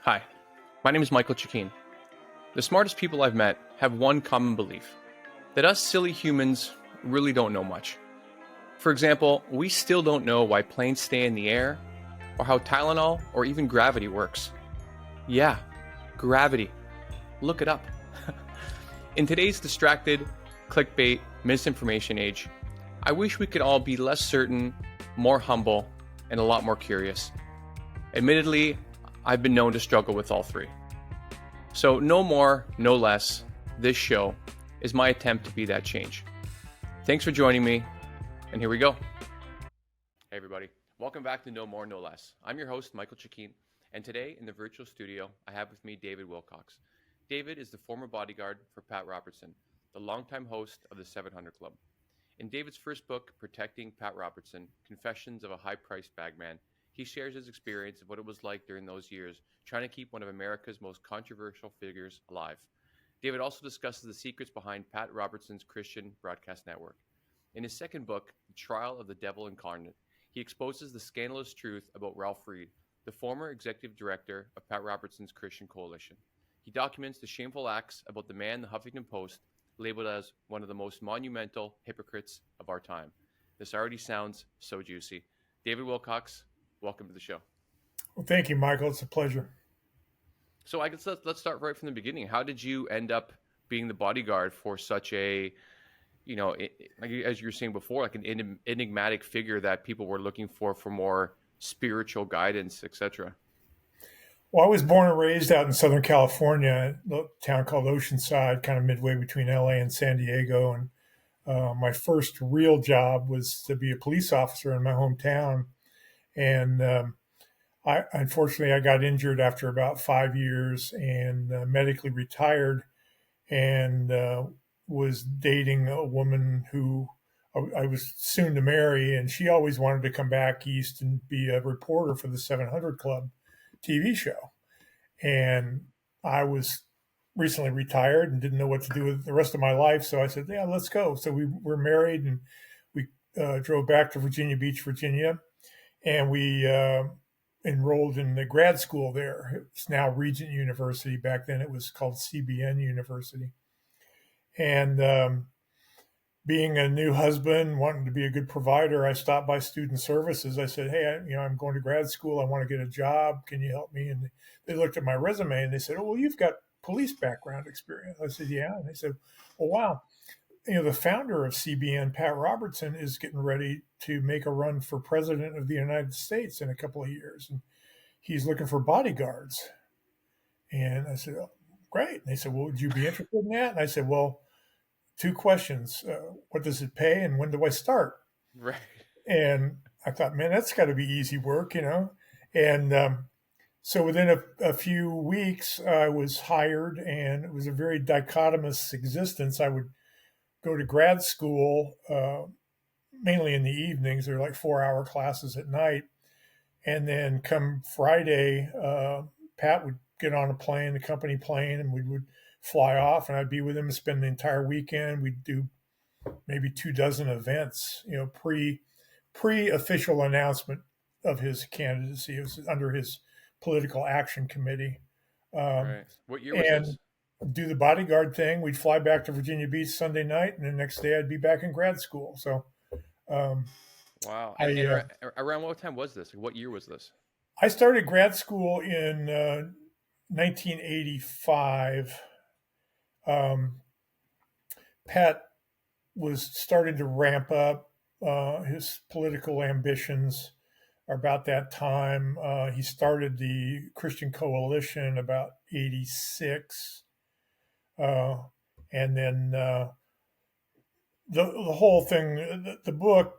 Hi, my name is Michael Chikeen. The smartest people I've met have one common belief, that us silly humans really don't know much. For example, we still don't know why planes stay in the air, or how Tylenol or even gravity works. Yeah, gravity. Look it up. In today's distracted, clickbait, misinformation age, I wish we could all be less certain, more humble, and a lot more curious. Admittedly, I've been known to struggle with all three. So no more, no less, this show is my attempt to be that change. Thanks for joining me, and here we go. Hey everybody, welcome back to No More, No Less. I'm your host, Michael Chikeen, and today in the virtual studio, I have with me David Wilcox. David is the former bodyguard for Pat Robertson, the longtime host of the 700 Club. In David's first book, Protecting Pat Robertson, Confessions of a High-Priced Bagman, he shares his experience of what it was like during those years trying to keep one of America's most controversial figures alive. David also discusses the secrets behind Pat Robertson's Christian broadcast network. In his second book, The Trial of the Devil Incarnate, he exposes the scandalous truth about Ralph Reed, the former executive director of Pat Robertson's Christian Coalition. He documents the shameful acts about the man the Huffington Post labeled as one of the most monumental hypocrites of our time. This already sounds so juicy. David Wilcox, welcome to the show. Well, thank you, Michael. It's a pleasure. So I guess let's start right from the beginning. How did you end up being the bodyguard for such a, like as you were saying before, like an enigmatic figure that people were looking for more spiritual guidance, etc.? Well, I was born and raised out in Southern California, a town called Oceanside, kind of midway between LA and San Diego. And my first real job was to be a police officer in my hometown. And unfortunately, I got injured after about 5 years and medically retired, and was dating a woman who I was soon to marry. And she always wanted to come back east and be a reporter for the 700 Club TV show. And I was recently retired and didn't know what to do with the rest of my life. So I said, yeah, let's go. So we were married, and we drove back to Virginia Beach, Virginia. And we enrolled in the grad school there. It's now Regent University. Back then it was called CBN University. And being a new husband, wanting to be a good provider, I stopped by student services. I said, hey, I'm going to grad school. I want to get a job. Can you help me? And they looked at my resume and they said, oh, well, you've got police background experience. I said, yeah. And they said, oh, wow. The founder of CBN, Pat Robertson, is getting ready to make a run for president of the United States in a couple of years. And he's looking for bodyguards. And I said, oh, great. And they said, well, would you be interested in that? And I said, well, two questions. What does it pay? And when do I start? Right. And I thought, man, that's got to be easy work, And so within a few weeks, I was hired, and it was a very dichotomous existence. I would go to grad school, mainly in the evenings. They're like 4-hour classes at night. And then come Friday, Pat would get on a plane, the company plane, and we would fly off, and I'd be with him and spend the entire weekend. We'd do maybe 24 events, pre-official announcement of his candidacy. It was under his political action committee. Right. What year was this? Do the bodyguard thing. We'd fly back to Virginia Beach Sunday night, and the next day I'd be back in grad school. So, wow. And around what time was this? What year was this? I started grad school in 1985. Pat was starting to ramp up his political ambitions about that time. He started the Christian Coalition about 86. And then the whole thing, the book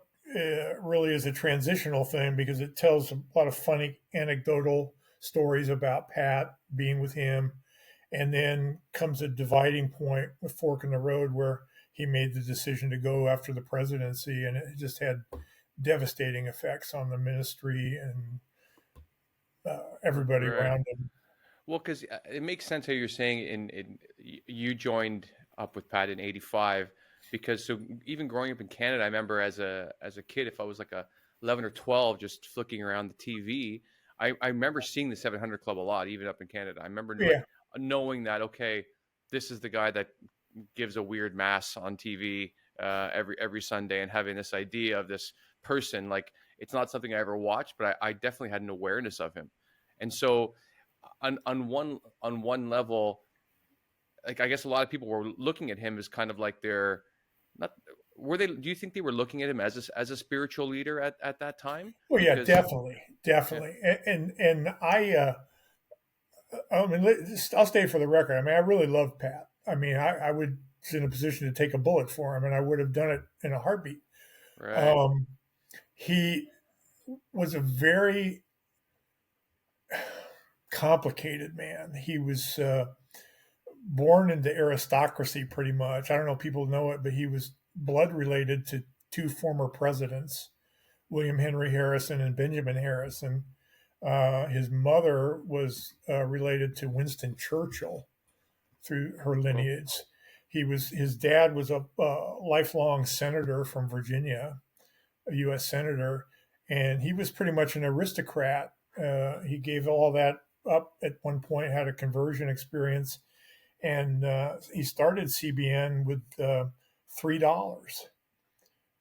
really is a transitional thing because it tells a lot of funny anecdotal stories about Pat being with him. And then comes a dividing point, a fork in the road, where he made the decision to go after the presidency. And it just had devastating effects on the ministry and everybody around him. Well, because it makes sense how you're saying you joined up with Pat in 85, because so even growing up in Canada, I remember as a kid, if I was like 11 or 12, just flicking around the TV, I remember seeing the 700 Club a lot, even up in Canada. I remember like Yeah. knowing that, okay, this is the guy that gives a weird mass on TV every Sunday, and having this idea of this person. Like, it's not something I ever watched, but I definitely had an awareness of him. And so on one level, like, I guess a lot of people were looking at him as kind of like their, not, were they, do you think they were looking at him as a spiritual leader at that time? Well, yeah, Because definitely, yeah, definitely. And I mean, I'll stay for the record. I mean, I really love Pat. I mean, I would was in a position to take a bullet for him, and I would have done it in a heartbeat. right. Um, he was a very complicated man. He was born into aristocracy, pretty much. I don't know if people know it, but he was blood related to two former presidents, William Henry Harrison and Benjamin Harrison. His mother was related to Winston Churchill through her Cool. lineage. His dad was a lifelong senator from Virginia, a U.S. senator, and he was pretty much an aristocrat. He gave all that up at one point, had a conversion experience, and he started CBN with $3.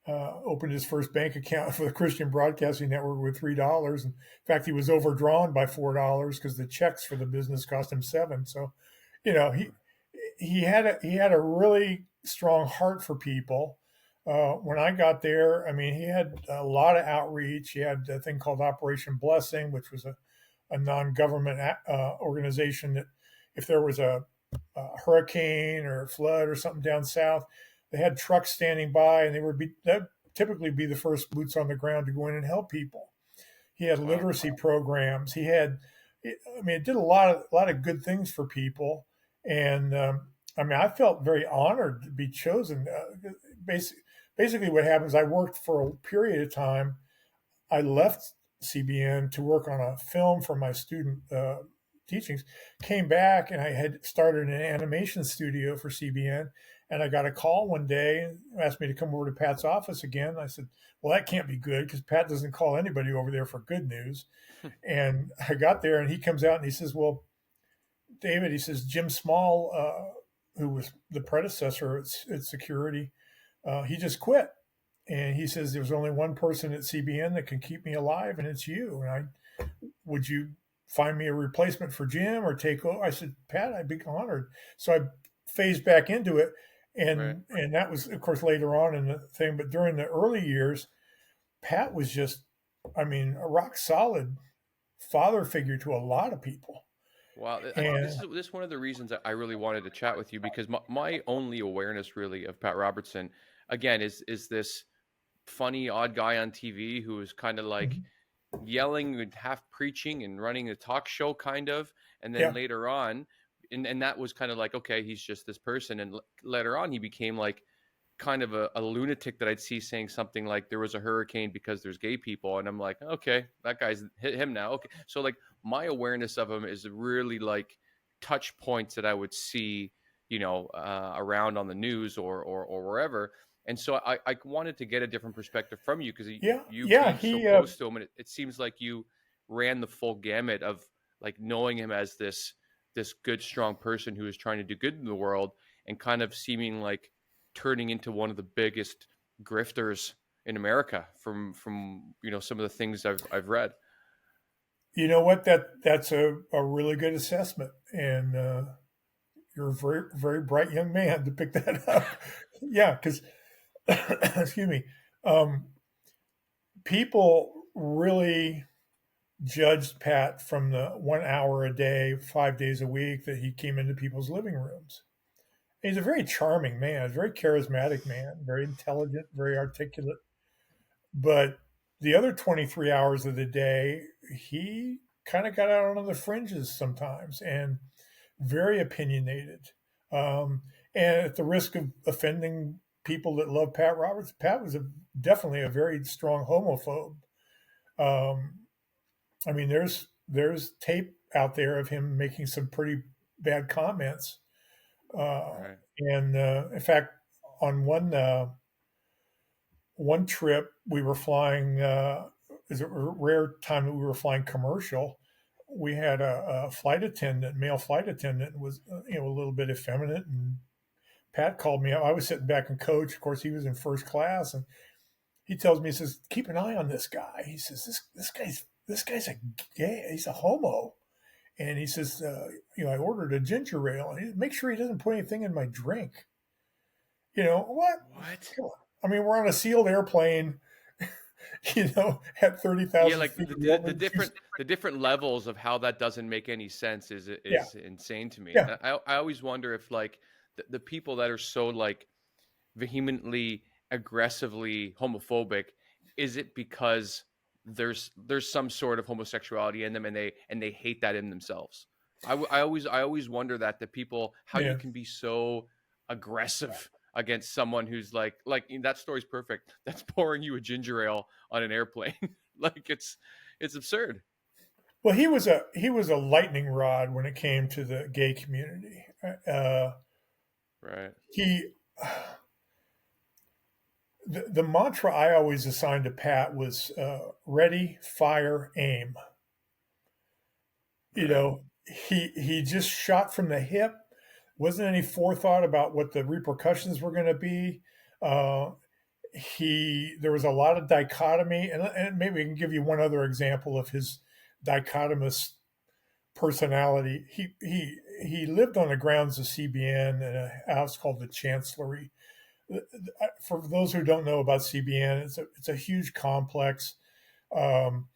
Opened his first bank account for the Christian Broadcasting Network with $3. In fact, he was overdrawn by $4 because the checks for the business cost him $7. So, you know, he had a really strong heart for people. When I got there, I mean, he had a lot of outreach. He had a thing called Operation Blessing, which was a non-government organization that if there was a hurricane or flood or something down south, they had trucks standing by, and that typically be the first boots on the ground to go in and help people. He had Wow. literacy programs. I mean, it did a lot of good things for people, and I mean, I felt very honored to be chosen. Basically, what happens, I worked for a period of time. I left CBN to work on a film for my student teachings, came back, and I had started an animation studio for CBN. And I got a call one day and asked me to come over to Pat's office again. I said, well, that can't be good because Pat doesn't call anybody over there for good news. And I got there and he comes out and he says, well, David, he says, Jim Small, who was the predecessor at security, he just quit. And he says, there's only one person at CBN that can keep me alive, and it's you. And would you find me a replacement for Jim or take over? I said, Pat, I'd be honored. So I phased back into it. Right. And that was, of course, later on in the thing. But during the early years, Pat was just, I mean, a rock solid father figure to a lot of people. Wow, And this is one of the reasons that I really wanted to chat with you, because my only awareness really of Pat Robertson, again, is this funny odd guy on TV who is kind of like yelling and half preaching and running a talk show kind of, and then yeah, later on, and that was kind of like, okay, he's just this person, and later on he became like kind of a lunatic that I'd see saying something like there was a hurricane because there's gay people, and I'm like, okay, that guy's hit him now. Okay, so like my awareness of him is really like touch points that I would see, around on the news or wherever. And so I wanted to get a different perspective from you, because yeah, you yeah. being so close to him, and it seems like you ran the full gamut of like knowing him as this good, strong person who is trying to do good in the world, and kind of seeming like turning into one of the biggest grifters in America from some of the things I've read. You know what? That's a really good assessment, and you're a very very bright young man to pick that up. Yeah, because excuse me, um, people really judged Pat from the 1 hour a day, 5 days a week that he came into people's living rooms. He's a very charming man, a very charismatic man, very intelligent, very articulate. But the other 23 hours of the day, he kind of got out on the fringes sometimes and very opinionated. Um, and at the risk of offending people that love Pat Roberts, Pat was definitely a very strong homophobe. Um, I mean, there's tape out there of him making some pretty bad comments. Right. And in fact, on one trip, we were flying was a rare time that we were flying commercial. We had a flight attendant, male flight attendant, was a little bit effeminate, and Pat called me up. I was sitting back in coach. Of course, he was in first class, and he tells me, he says, "Keep an eye on this guy." He says, "This guy's a gay. He's a homo." And he says, "I ordered a ginger ale. And make sure he doesn't put anything in my drink." What? What? I mean, we're on a sealed airplane, at 30,000 Yeah, like feet. the different levels of how that doesn't make any sense is Yeah. insane to me. Yeah. I always wonder if like the people that are so like vehemently, aggressively homophobic, is it because there's some sort of homosexuality in them and they hate that in themselves? I always wonder that the people, how Yeah. you can be so aggressive against someone who's like that story's perfect. That's pouring you a ginger ale on an airplane. Like it's absurd. Well, he was a lightning rod when it came to the gay community. Right. He the mantra I always assigned to Pat was ready, fire, aim. Right. He just shot from the hip. Wasn't any forethought about what the repercussions were going to be. Uh, there was a lot of dichotomy, and maybe I can give you one other example of his dichotomous personality. He lived on the grounds of CBN in a house called the Chancellery. For those who don't know about CBN, it's a huge complex. Um,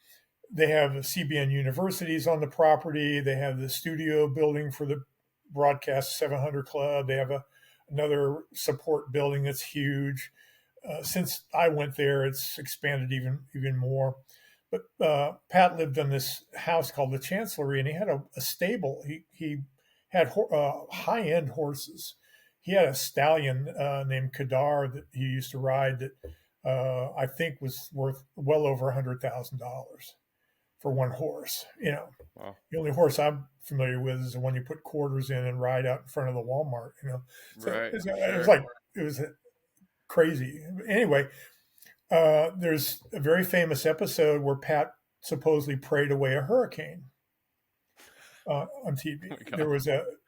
they have CBN universities on the property. They have the studio building for the Broadcast 700 Club. They have another support building that's huge. Since I went there, it's expanded even more. But Pat lived in this house called the Chancellery, and he had a stable. He had high end horses. He had a stallion named Kadar that he used to ride that I think was worth well over $100,000 for one horse. Wow. The only horse I'm familiar with is the one you put quarters in and ride out in front of the Walmart. So Right. it was crazy. Anyway, there's a very famous episode where Pat supposedly prayed away a hurricane on TV. Oh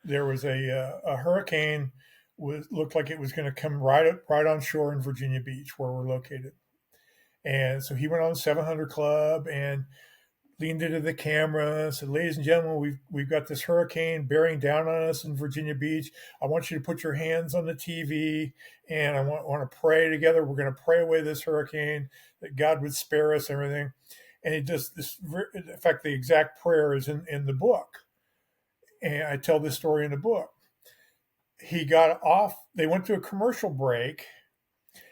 There was a hurricane looked like it was going to come right on shore in Virginia Beach, where we're located. And so he went on the 700 Club and leaned into the camera, said, "Ladies and gentlemen, we've got this hurricane bearing down on us in Virginia Beach. I want you to put your hands on the TV, and I want to pray together. We're going to pray away this hurricane, that God would spare us, everything." And he does this. In fact, the exact prayer is in the book, and I tell this story in the book. He got off. They went to a commercial break.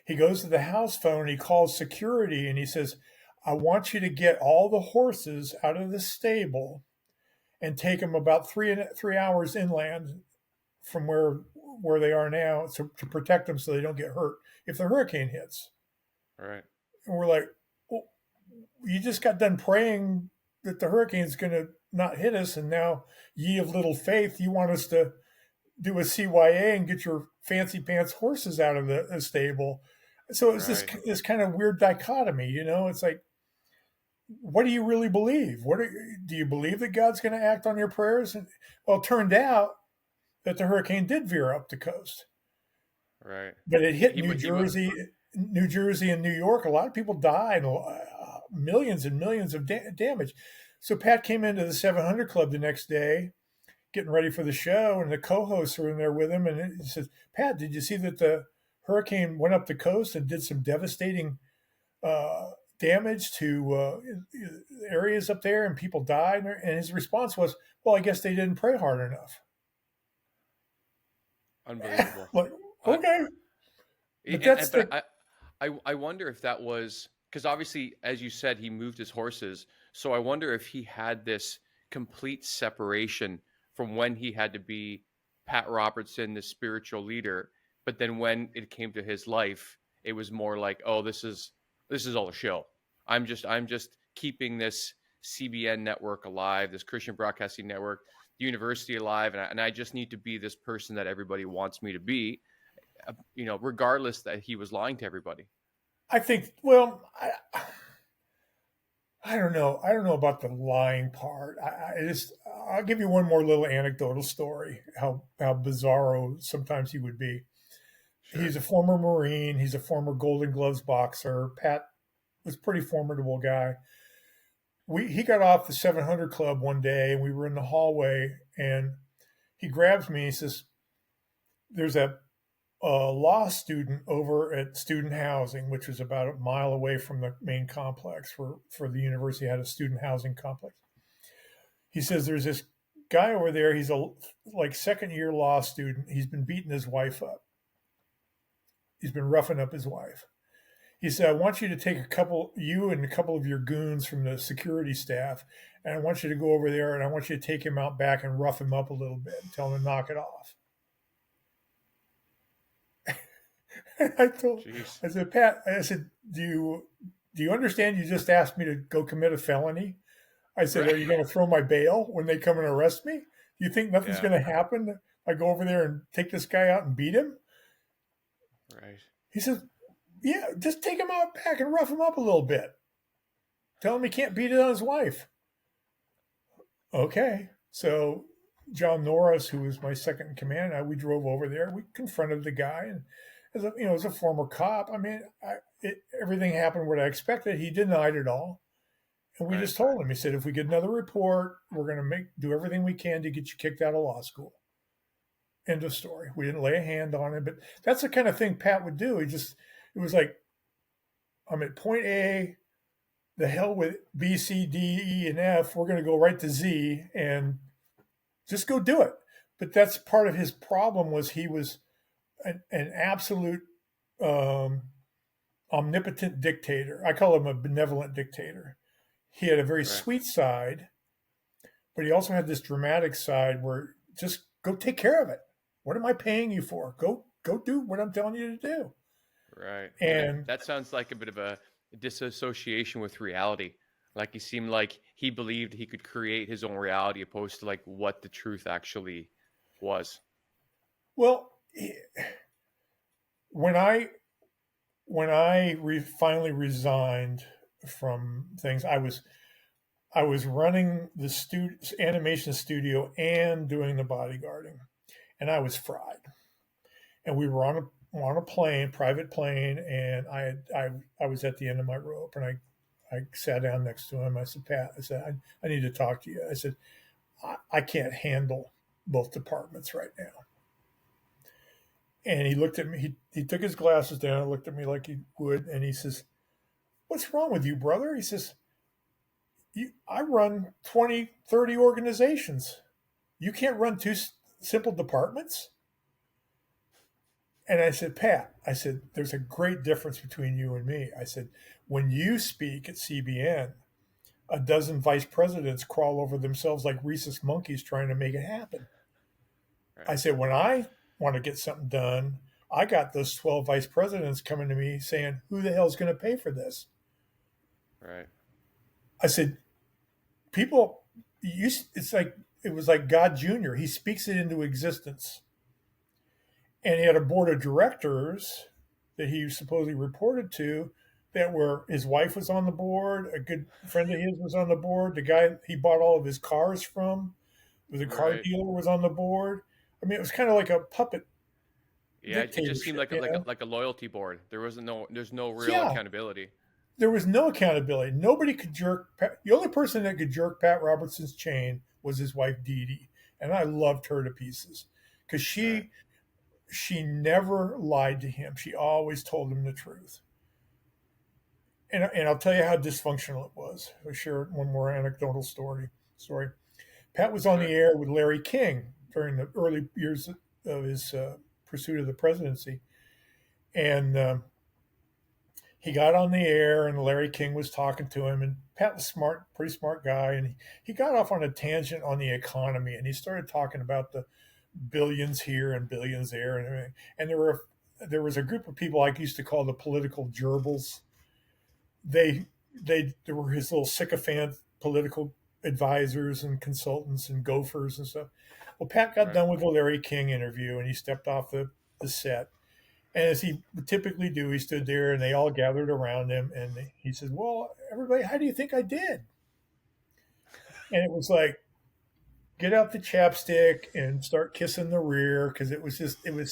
He goes to the house phone. He calls security, and he says, "I want you to get all the horses out of the stable and take them about 3 hours inland from where they are now to protect them so they don't get hurt if the hurricane hits." Right. And we're like, "Well, you just got done praying that the hurricane's going to not hit us, and now, ye of little faith, you want us to do a CYA and get your fancy pants horses out of the stable." So it's this kind of weird dichotomy. It's like, what do you really believe? Do you believe that God's going to act on your prayers? And well, it turned out that the hurricane did veer up the coast, Right. but it hit New Jersey and New York. A lot of people died, millions and millions of damage. So Pat came into the 700 Club the next day, getting ready for the show, and the co-hosts were in there with him, and he says, "Pat, did you see that the hurricane went up the coast and did some devastating damage to areas up there, and people died?" And his response was, "Well, I guess they didn't pray hard enough." Unbelievable. Like, okay. But I wonder if that was because obviously, as you said, he moved his horses. So I wonder if he had this complete separation from when he had to be Pat Robertson, the spiritual leader. But then when it came to his life, it was more like, "Oh, this is all a show. I'm just keeping this CBN network alive, this Christian Broadcasting Network, the university alive, and I just need to be this person that everybody wants me to be, regardless that he was lying to everybody." I think, well, I don't know. I don't know about the lying part. I'll give you one more little anecdotal story. How bizarro sometimes he would be. He's Sure. a former Marine. He's a former Golden Gloves boxer. Pat was a pretty formidable guy. He got off the 700 Club one day, and we were in the hallway, and he grabs me. He says, "There's a law student over at student housing, which was about a mile away from the main complex for the university had a student housing complex. He says there's this guy over there. He's a like second year law student. He's been beating his wife up. He's been roughing up his wife. He said, I want you to take you and a couple of your goons from the security staff, and I want you to go over there and I want you to take him out back and rough him up a little bit and tell him to knock it off." Jeez. I said, Pat, I said, do you understand you just asked me to go commit a felony? I said, Right. are you going to throw my bail when they come and arrest me? Do you think nothing's Yeah. going to happen? I go over there and take this guy out and beat him? Right. He says, yeah, just take him out back and rough him up a little bit. Tell him he can't beat it on his wife. Okay. So John Norris, who was my second in command, we drove over there. We confronted the guy, and as a former cop, I mean, everything happened what I expected. He denied it all, and we Right. just told him. He said, "If we get another report, we're going to do everything we can to get you kicked out of law school." End of story. We didn't lay a hand on him, but that's the kind of thing Pat would do. It was like, I'm at point A. The hell with B, C, D, E, and F. We're going to go right to Z and just go do it. But that's part of his problem was he was an absolute um, omnipotent dictator. I call him a benevolent dictator. He had a very Right. sweet side, but he also had this dramatic side where just go take care of it. What am I paying you for? Go do what I'm telling you to do. Right. And And that sounds like a bit of a disassociation with reality. Like he seemed like he believed he could create his own reality opposed to like what the truth actually was. well, when I finally resigned from things, I was running the animation studio and doing the bodyguarding, and I was fried. And we were on a plane, private plane, and I was at the end of my rope, and I sat down next to him. I said, Pat, I said, I need to talk to you. I said, I can't handle both departments right now. And he looked at me. He took his glasses down and looked at me like he would, and he says, "What's wrong with you, brother?" He says, I run 20, 30 organizations. You can't run two simple departments? And I said, Pat, I said, there's a great difference between you and me. I said, when you speak at CBN, a dozen vice presidents crawl over themselves like rhesus monkeys trying to make it happen. I Right. said, when I want to get something done, I got those 12 vice presidents coming to me saying, who the hell is going to pay for this? Right. I said, people, it was like God Jr. He speaks it into existence. And he had a board of directors that he supposedly reported to that were his wife was on the board, a good friend of his was on the board, the guy he bought all of his cars from was a car Right. dealer was on the board. I mean, it was kind of like a puppet Yeah, it just seemed dictatorship, like like a loyalty board. There's no real Yeah, accountability. there was no accountability. Nobody could jerk. The only person that could jerk Pat Robertson's chain was his wife Dee Dee, and I loved her to pieces because Right. she never lied to him. She always told him the truth. And I'll tell you how dysfunctional it was. I'll share one more anecdotal story. Pat was on the Sure. air with Larry King during the early years of his pursuit of the presidency, and he got on the air, and Larry King was talking to him, and Pat was smart, pretty smart guy, and he got off on a tangent on the economy, and he started talking about the billions here and billions there, and everything. And there was a group of people I used to call the political gerbils. They they were his little sycophant political advisors and consultants and gophers and stuff. Well, Pat got Right. done with the Larry King interview, and he stepped off the set, And as he would typically do, he stood there and they all gathered around him. And he said, "Well, everybody, how do you think I did?" And it was like, get out the chapstick and start kissing the rear because it was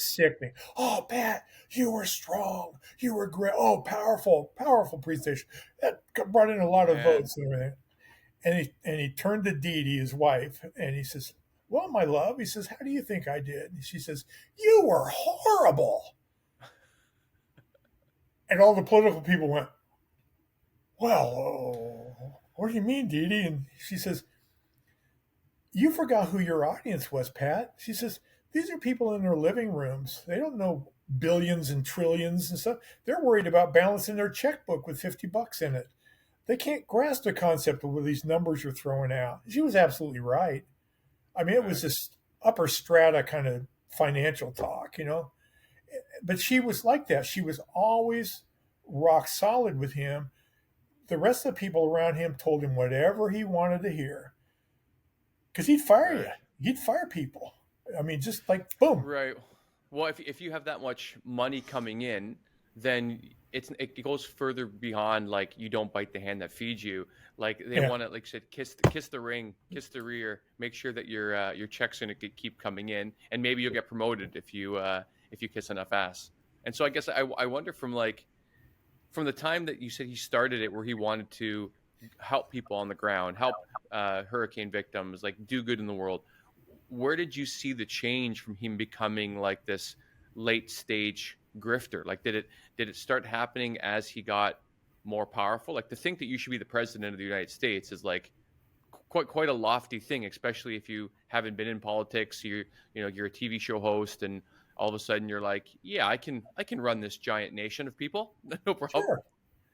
sickening. Oh, Pat, you were strong. You were great. Oh, powerful, powerful presentation. That brought in a lot of Man. votes and everything. And he turned to Dee Dee, his wife, and he says, "Well, my love," he says, "how do you think I did?" And she says, "You were horrible." And all the political people went, "Well, what do you mean, Dee Dee?" And she says, "You forgot who your audience was, Pat." She says, "These are people in their living rooms. They don't know billions and trillions and stuff. They're worried about balancing their checkbook with $50 in it. They can't grasp the concept of what these numbers you're throwing out." She was absolutely right. I mean, it was Right. this upper strata kind of financial talk, you know. But she was like that. She was always rock solid with him. The rest of the people around him told him whatever he wanted to hear because he'd fire you. Right. He'd fire people. I mean, just like boom. Right. Well, if you have that much money coming in, then it goes further beyond like you don't bite the hand that feeds you. Like they Yeah, want to, like you said, kiss the ring, kiss the rear, make sure that your check's gonna keep coming in, and maybe you'll get promoted if you kiss enough ass. And so I guess I wonder from the time that you said he started it, where he wanted to help people on the ground, help hurricane victims, like do good in the world. Where did you see the change from him becoming like this late stage grifter? Like did it start happening as he got more powerful? Like to think that you should be the president of the United States is like quite a lofty thing, especially if you haven't been in politics. You're a TV show host, and all of a sudden you're like, yeah, I can run this giant nation of people, no problem. sure.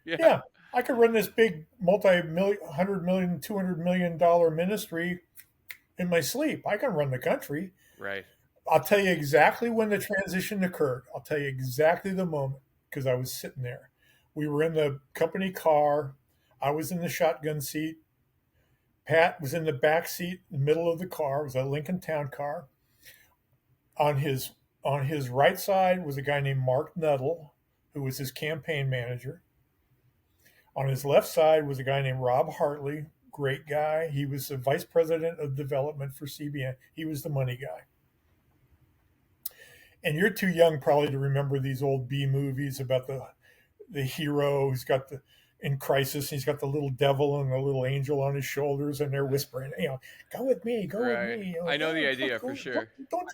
Yeah, Yeah, I could run this big multi-million, $100 million, $200 million ministry in my sleep. I can run the country. right, I'll tell you exactly when the transition occurred. I'll tell you exactly the moment because I was sitting there. We were in the company car. I was in the shotgun seat. Pat was in the back seat, in the middle of the car. It was a Lincoln Town car. On his on his right side was a guy named Mark Nuttall, who was his campaign manager. On his left side was a guy named Rob Hartley, great guy. He was the vice president of development for CBN. He was the money guy. And you're too young probably to remember these old B movies about the hero who's got the in crisis. He's got the little devil and the little angel on his shoulders, and they're whispering, "Go with me, go with right. me." I know the idea for sure. Don't.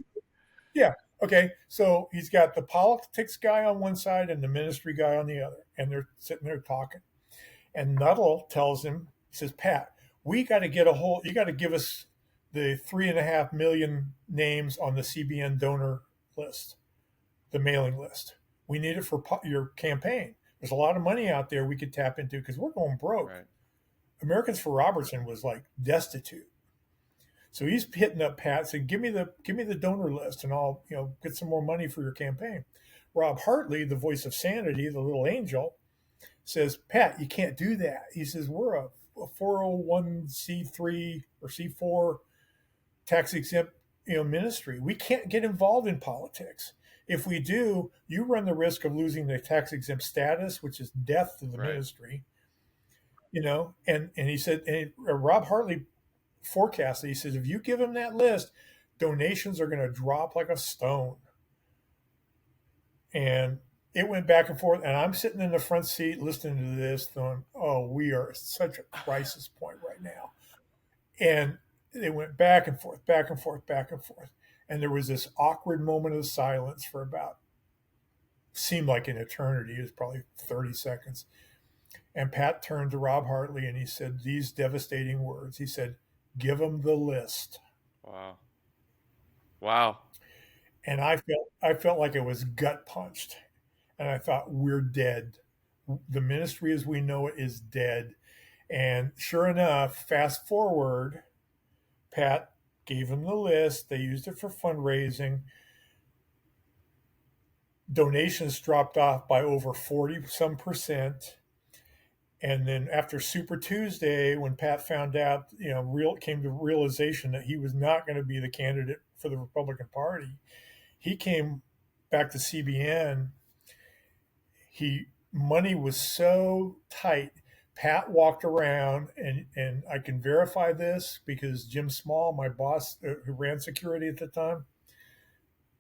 Yeah. Okay. So he's got the politics guy on one side and the ministry guy on the other, and they're sitting there talking. And Nuttall tells him, he says, "Pat, we got to get a whole. You got to give us the 3.5 million names on the CBN donor list, the mailing list. We need it for your campaign. There's a lot of money out there we could tap into because we're going broke. Right. Americans for Robertson was like destitute." So he's hitting up Pat, saying, give me the donor list, and I'll get some more money for your campaign." Rob Hartley, the voice of sanity, the little angel, says, "Pat, you can't do that." He says, "We're a 401c3 or C4 tax exempt ministry. We can't get involved in politics. If we do, you run the risk of losing the tax exempt status, which is death to the Right. ministry." And he said, and Rob Hartley forecasted, he says, if you give him that list, donations are going to drop like a stone. And it went back and forth. And I'm sitting in the front seat listening to this, going, "Oh, we are at such a crisis point right now." And they went back and forth, back and forth, back and forth. And there was this awkward moment of silence for about, seemed like an eternity. It was probably 30 seconds. And Pat turned to Rob Hartley and he said these devastating words. He said, "Give him the list." Wow. Wow. And I felt like it was gut punched. And I thought, we're dead. The ministry as we know it is dead. And sure enough, fast forward, Pat gave him the list. They used it for fundraising. Donations dropped off by over 40 some percent. And then after Super Tuesday, when Pat found out, came to realization that he was not going to be the candidate for the Republican Party, he came back to CBN Money was so tight. Pat walked around, and I can verify this because Jim Small, my boss, who ran security at the time,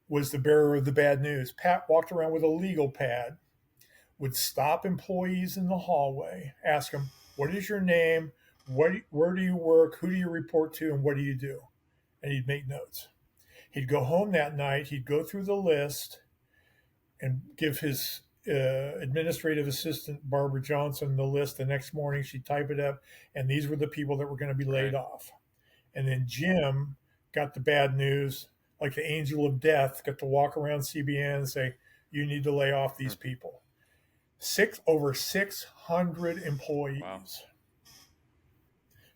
was the bearer of the bad news. Pat walked around with a legal pad, would stop employees in the hallway, ask them, "What is your name? Where do you work? Who do you report to? And what do you do?" And he'd make notes. He'd go home that night. He'd go through the list and give his administrative assistant, Barbara Johnson, the list the next morning. She'd type it up, and these were the people that were going to be laid off. And then Jim got the bad news, like the angel of death, got to walk around CBN and say, "You need to lay off these people." Over 600 employees Wow.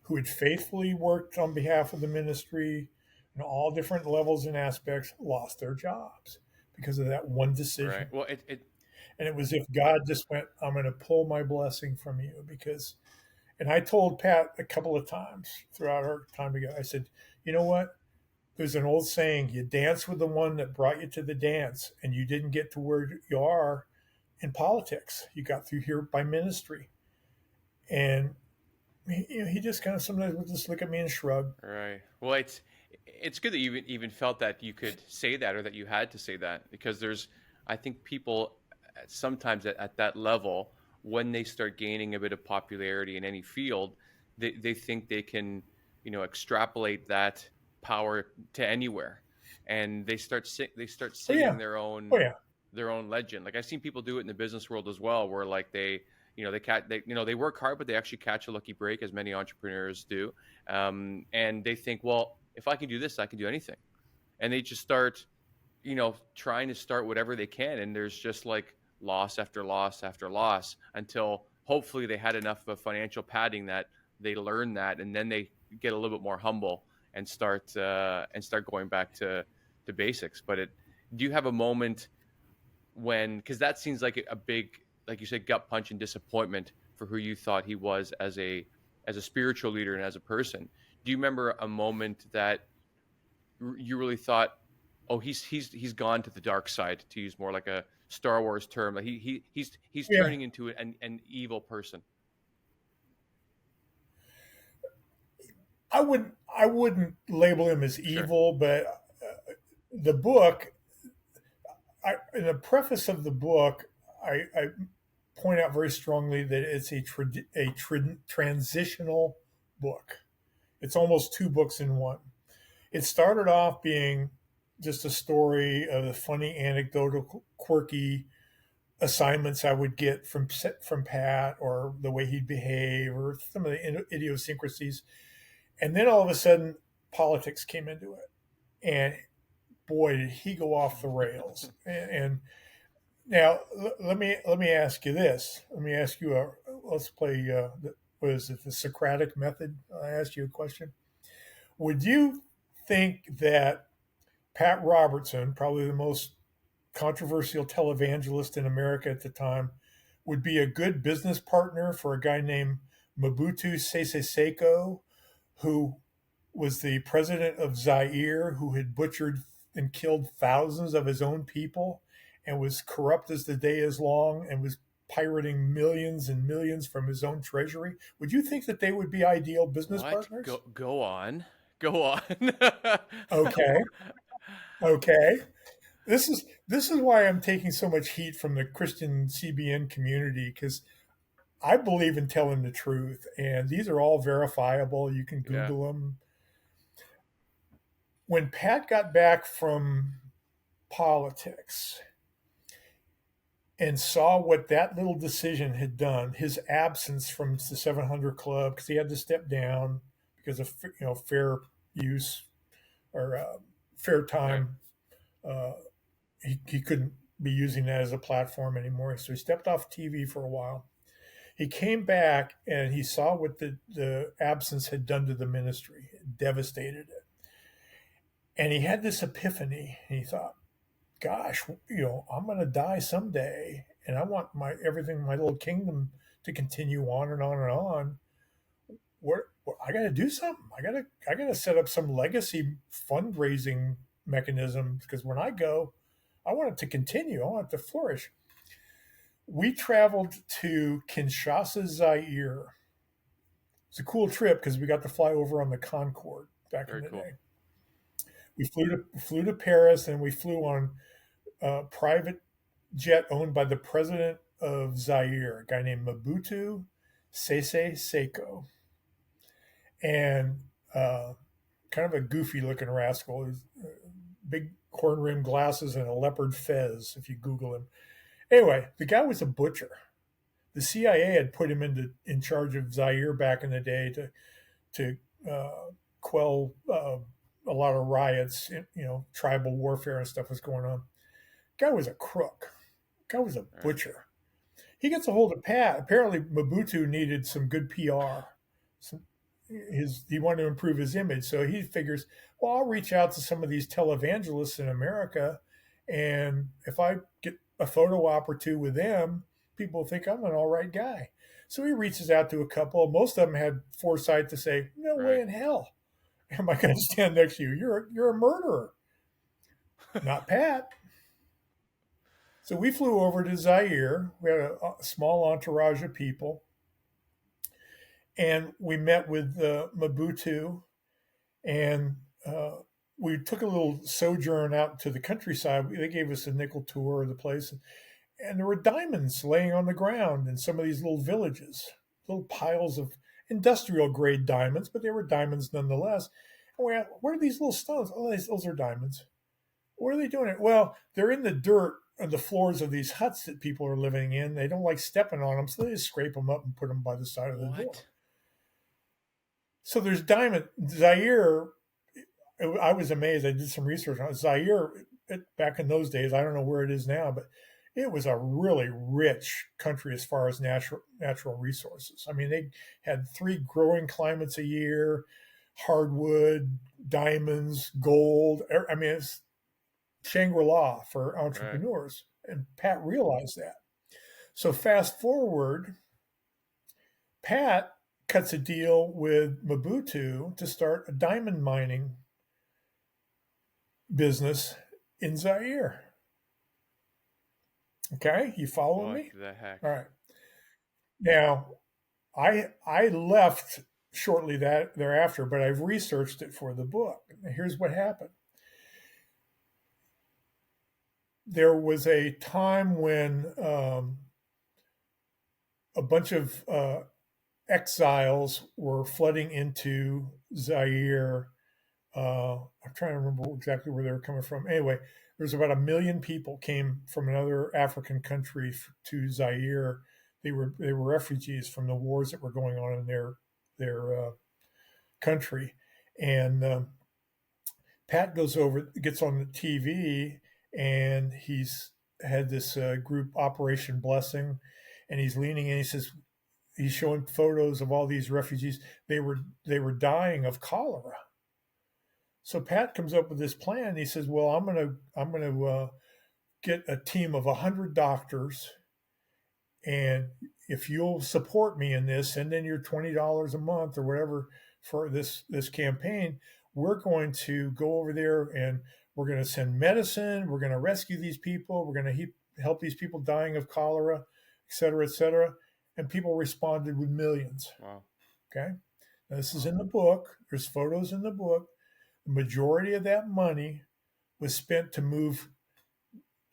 who had faithfully worked on behalf of the ministry in all different levels and aspects lost their jobs because of that one decision. Right. Well, and it was if God just went, "I'm going to pull my blessing from you," because, and I told Pat a couple of times throughout our time together, I said, "You know what? There's an old saying, you dance with the one that brought you to the dance, and you didn't get to where you are in politics. You got through here by ministry." And he just kind of sometimes would just look at me and shrug. Right. Well, it's good that you even felt that you could say that, or that you had to say that, because I think people sometimes at that level, when they start gaining a bit of popularity in any field, they think they can, extrapolate that power to anywhere, and they start singing their own legend. Like I've seen people do it in the business world as well, where like they work hard, but they actually catch a lucky break, as many entrepreneurs do, and they think, well, if I can do this, I can do anything, and they just start, trying to start whatever they can, and there's just like loss after loss after loss, until hopefully they had enough of a financial padding that they learn that, and then they get a little bit more humble and start going back to basics. But do you have a moment when, because that seems like a big, like you said, gut punch and disappointment for who you thought he was as a spiritual leader and as a person. Do you remember a moment that you really thought, oh, he's gone to the dark side, to use more like a Star Wars term, like he's turning into an evil person? I wouldn't label him as evil, but the book, in the preface of the book, I point out very strongly that it's a transitional book. It's almost two books in one. It started off being just a story of the funny, anecdotal, quirky assignments I would get from Pat, or the way he'd behave, or some of the idiosyncrasies. And then all of a sudden, politics came into it, and boy, did he go off the rails. And now let me ask you this. Let me ask you let's play. What is it? The Socratic method. I asked you a question. Would you think that Pat Robertson, probably the most controversial televangelist in America at the time, would be a good business partner for a guy named Mobutu Sese Seko, who was the president of Zaire, who had butchered and killed thousands of his own people and was corrupt as the day is long and was pirating millions and millions from his own treasury? Would you think that they would be ideal business partners? Go on. Okay. This is why I'm taking so much heat from the Christian CBN community, because I believe in telling the truth, and these are all verifiable. You can Google them. When Pat got back from politics and saw what that little decision had done, his absence from the 700 Club, because he had to step down because of fair use or fair time. He couldn't be using that as a platform anymore, so he stepped off TV for a while. He came back and he saw what the absence had done to the ministry. It devastated it. And he had this epiphany, and he thought, gosh, I'm going to die someday, and I want my little kingdom to continue on and on and on. I got to do something. I got to set up some legacy fundraising mechanism, because when I go, I want it to continue. I want it to flourish. We traveled to Kinshasa, Zaire. It's a cool trip because we got to fly over on the Concorde back in Very the cool. day. We flew to Paris, and we flew on a private jet owned by the president of Zaire, a guy named Mobutu Sese Seko, and kind of a goofy looking rascal. Big horn rimmed glasses and a leopard fez. If you Google him, anyway, the guy was a butcher. The CIA had put him in charge of Zaire back in the day to quell a lot of riots. Tribal warfare and stuff was going on. Guy was a crook. Guy was a butcher. He gets a hold of Pat. Apparently, Mobutu needed some good PR. He wanted to improve his image, so he figures, well, I'll reach out to some of these televangelists in America, and if I get a photo op or two with them, people think I'm an all right guy. So he reaches out to a couple. Most of them had foresight to say, "No way in hell am I going to stand next to you. You're a murderer." Not Pat. So we flew over to Zaire. We had a small entourage of people, and we met with Mobutu, and we took a little sojourn out to the countryside. They gave us a nickel tour of the place, and there were diamonds laying on the ground in some of these little villages, little piles of industrial grade diamonds, but they were diamonds nonetheless. And we asked, what are these little stones? Oh, those are diamonds. What are they doing? Well, they're in the dirt on the floors of these huts that people are living in. They don't like stepping on them, so they just scrape them up and put them by the side of the door. So there's diamond. Zaire, I was amazed. I did some research on it. Zaire, back in those days, I don't know where it is now, but it was a really rich country as far as natural resources. I mean, they had 3 growing climates a year, hardwood, diamonds, gold. I mean, it's Shangri-La for entrepreneurs. Right. And Pat realized that. So fast forward, Pat cuts a deal with Mobutu to start a diamond mining business in Zaire. Okay, you following me? What the heck? All right. Now, I left shortly thereafter, but I've researched it for the book. Here's what happened. There was a time when a bunch of exiles were flooding into Zaire. I'm trying to remember exactly where they were coming from. Anyway, there's about 1 million people came from another African country to Zaire. They were refugees from the wars that were going on in their country. And Pat goes over, gets on the TV, and he's had this group Operation Blessing, and he's leaning in. He says, he's showing photos of all these refugees. They were dying of cholera. So Pat comes up with this plan. He says, "Well, I'm gonna get a team of 100 doctors, and if you'll support me in this, send in your $20 a month or whatever for this campaign, we're going to go over there and we're going to send medicine. We're going to rescue these people. We're going to help these people dying of cholera, et cetera, et cetera." And people responded with millions. Wow. Okay. Now, this is in the book. There's photos in the book. The majority of that money was spent to move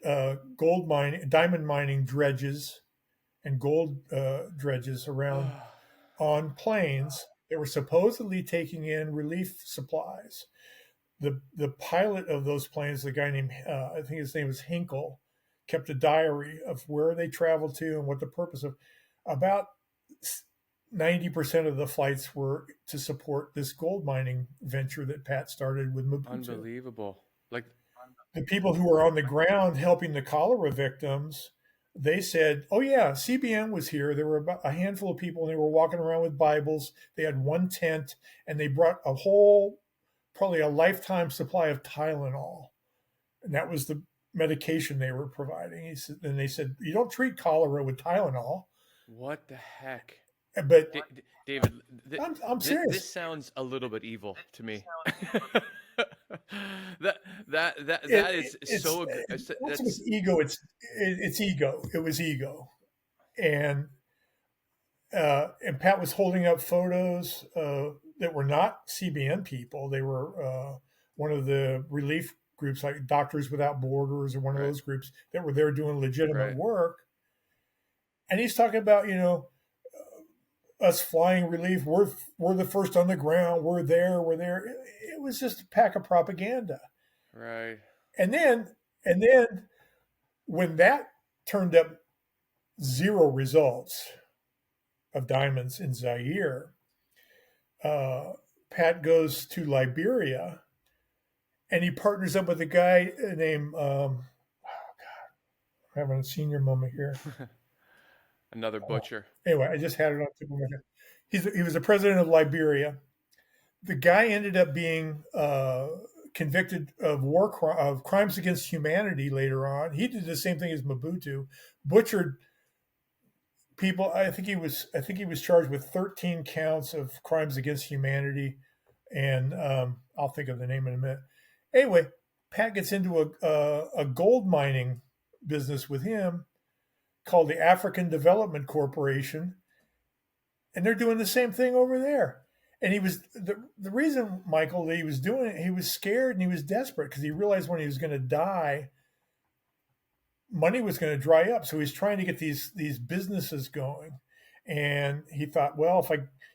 diamond mining dredges and gold dredges around on planes that were supposedly taking in relief supplies. The pilot of those planes, the guy named, I think his name was Hinkle, kept a diary of where they traveled to and what the purpose of. About 90% of the flights were to support this gold mining venture that Pat started with Mobutu. Unbelievable. Like the people who were on the ground helping the cholera victims, they said, "Oh yeah, CBN was here. There were about a handful of people, and they were walking around with Bibles. They had one tent, and they brought probably a lifetime supply of Tylenol, and that was the medication they were providing." He said, and they said, "You don't treat cholera with Tylenol." What the heck? But David, I'm serious. This sounds a little bit evil to me. that is so. It's ego. It's ego. It was ego. and Pat was holding up photos that were not CBN people. They were one of the relief groups like Doctors Without Borders or one of Right. those groups that were there doing legitimate Right. work. And he's talking about, us flying relief. We're the first on the ground. We're there. We're there. It was just a pack of propaganda. Right. And then when that turned up zero results of diamonds in Zaire, Pat goes to Liberia and he partners up with a guy named I'm having a senior moment here. Another butcher. Anyway, I just had it on the tip of my head. He was the president of Liberia. The guy ended up being convicted of of crimes against humanity later on. He did the same thing as Mobutu, butchered people. I think he was charged with 13 counts of crimes against humanity, and I'll think of the name in a minute. Anyway, Pat gets into a gold mining business with him called the African Development Corporation, and they're doing the same thing over there. And he was the reason, Michael, that he was doing it. He was scared and he was desperate because he realized when he was going to die, money was going to dry up. So he's trying to get these businesses going, and he thought, well,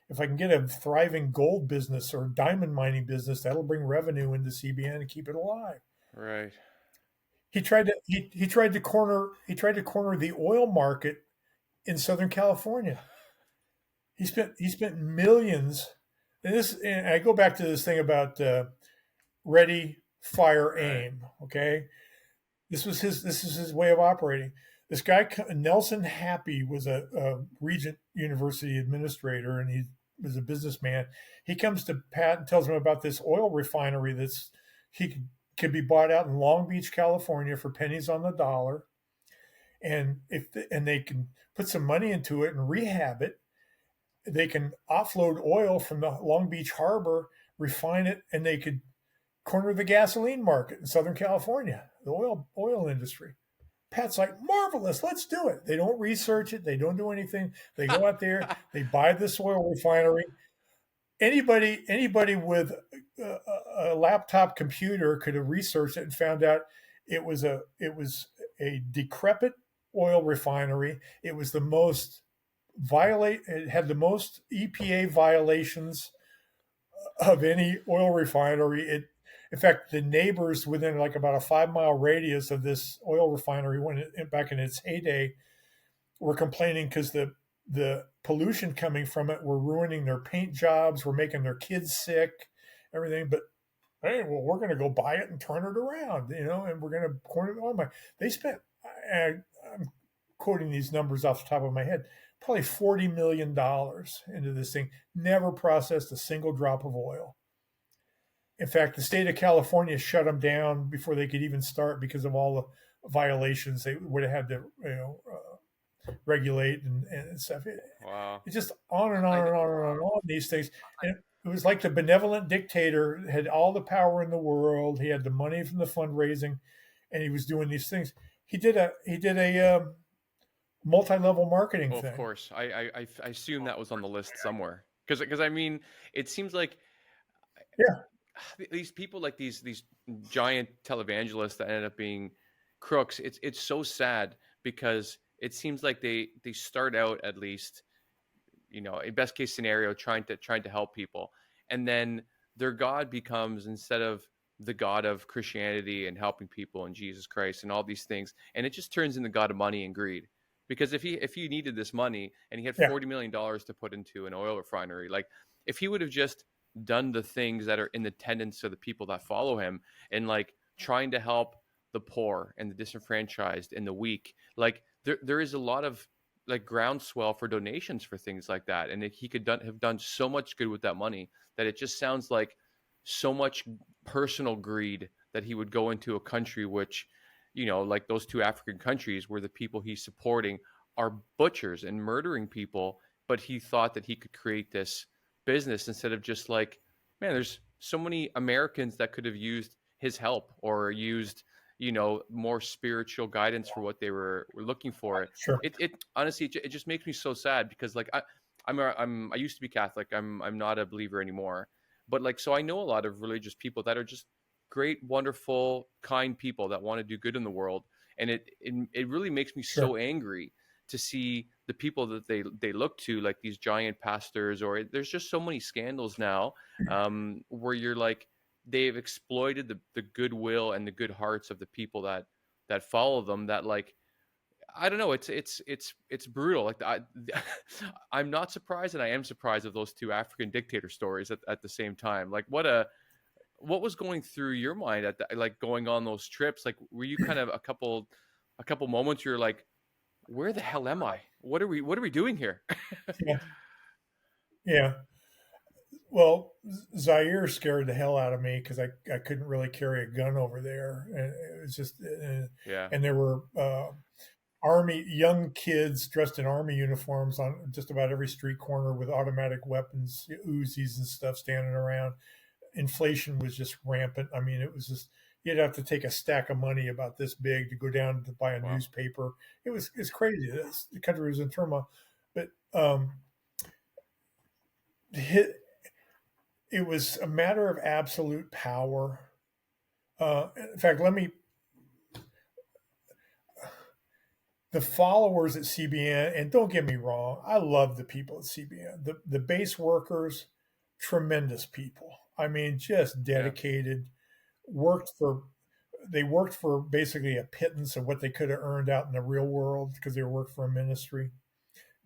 if I can get a thriving gold business or diamond mining business, that'll bring revenue into CBN and keep it alive. Right. He tried to corner the oil market in Southern California. He spent millions. And I go back to this thing about ready, fire, aim. Okay, this is his way of operating. This guy Nelson Happy was a Regent University administrator, and he was a businessman. He comes to Pat and tells him about this oil refinery he could be bought out in Long Beach, California, for pennies on the dollar, and they can put some money into it and rehab it. They can offload oil from the Long Beach harbor, refine it, and they could corner the gasoline market in Southern California, the oil industry. Pat's like, marvelous, let's do it. They don't research it. They don't do anything. They go out there, they buy this oil refinery. Anybody with a laptop computer could have researched it and found out it was a decrepit oil refinery. It was it had the most EPA violations of any oil refinery. In fact, the neighbors within like about a 5-mile radius of this oil refinery, back in its heyday, were complaining because the pollution coming from it were ruining their paint jobs, were making their kids sick, everything. But hey, well, we're going to go buy it and turn it around, and we're going to corner the oil mine. They spent, I'm quoting these numbers off the top of my head, probably $40 million into this thing, never processed a single drop of oil. In fact, the state of California shut them down before they could even start because of all the violations they would have had to, regulate and stuff. Wow. It's just on and on and on and on and on these things. And it was like the benevolent dictator had all the power in the world. He had the money from the fundraising, and he was doing these things. He did a multi-level marketing thing. Of course, I assume that was on the list somewhere because I mean, it seems like these people, like these giant televangelists that ended up being crooks. It's so sad because it seems like they start out, at least, in best case scenario, trying to help people, and then their God becomes, instead of the God of Christianity and helping people and Jesus Christ and all these things, and it just turns into God of money and greed. Because if he needed this money and he had $40 million to put into an oil refinery, like if he would have just done the things that are in the tenets of the people that follow him, and like trying to help the poor and the disenfranchised and the weak, like there is a lot of like groundswell for donations for things like that, and he could have done so much good with that money that it just sounds like so much personal greed that he would go into a country which, like those two African countries where the people he's supporting are butchers and murdering people, but he thought that he could create this business instead of just like, man, there's so many Americans that could have used his help or used, more spiritual guidance for what they were looking for. Sure. It honestly, it just makes me so sad because like I used to be Catholic. I'm not a believer anymore, but like so I know a lot of religious people that are just great, wonderful, kind people that want to do good in the world, and it really makes me Sure. so angry to see the people that they look to, like these giant pastors, or there's just so many scandals now, where you're like they've exploited the goodwill and the good hearts of the people that follow them. That like I don't know, it's brutal. Like I'm not surprised, and I am surprised of those two African dictator stories at the same time. Like what was going through your mind like going on those trips? Like were you kind of a couple moments you're like, where the hell am I? What are we doing here? Yeah. Yeah. Well, Zaire scared the hell out of me because I couldn't really carry a gun over there, and it was just Yeah, and there were army young kids dressed in army uniforms on just about every street corner with automatic weapons, Uzis and stuff standing around. Inflation was just rampant. I mean, it was just you'd have to take a stack of money about this big to go down to buy a wow, newspaper. It's crazy. The country was in turmoil, but it, it was a matter of absolute power. In fact, the followers at CBN, and don't get me wrong, I love the people at CBN. The base workers, tremendous people. I mean, just yeah, dedicated. Worked for they worked for basically a pittance of what they could have earned out in the real world because they worked for a ministry.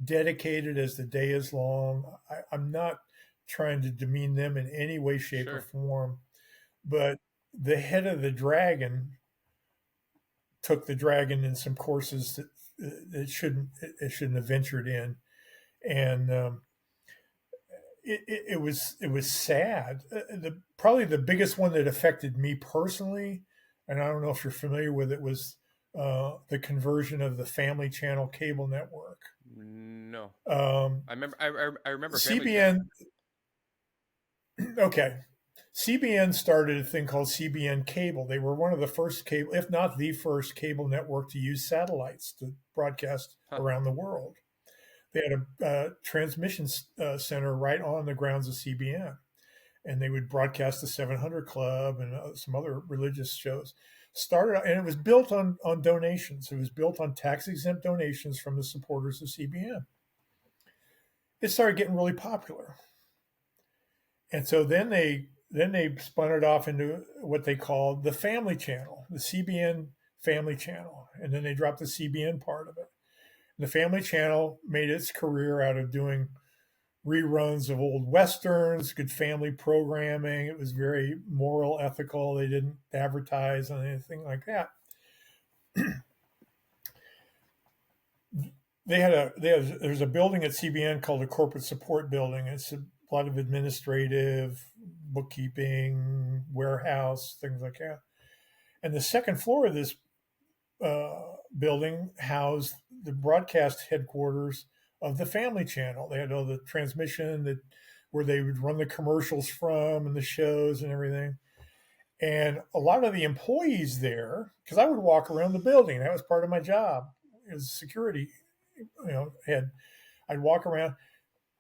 Dedicated as the day is long. I'm not trying to demean them in any way, shape, or sure, form, but the head of the dragon took the dragon in some courses that it shouldn't have ventured in, and it was sad. Probably the biggest one that affected me personally, and I don't know if you're familiar with it, was the conversion of the Family Channel cable network. no, Um, I remember Family Channel. CBN, okay, CBN started a thing called CBN Cable. They were one of the first cable, if not the first cable network to use satellites to broadcast Huh. around the world. They had a transmission center right on the grounds of CBN, and they would broadcast the 700 Club and some other religious shows. Started and it was built on donations. It was built on tax exempt donations from the supporters of CBN. It started getting really popular, and so then they spun it off into what they called the Family Channel, the CBN Family Channel, and then they dropped the CBN part of it. And the Family Channel made its career out of doing reruns of old westerns, good family programming. It was very moral, ethical. They didn't advertise on anything like that. There's a building at CBN called the Corporate Support Building. It's a lot of administrative, bookkeeping, warehouse, things like that. And the second floor of this building housed the broadcast headquarters of the Family Channel. They had all the transmission where they would run the commercials from and the shows and everything. And a lot of the employees there, because I would walk around the building, that was part of my job. It was security. I'd walk around.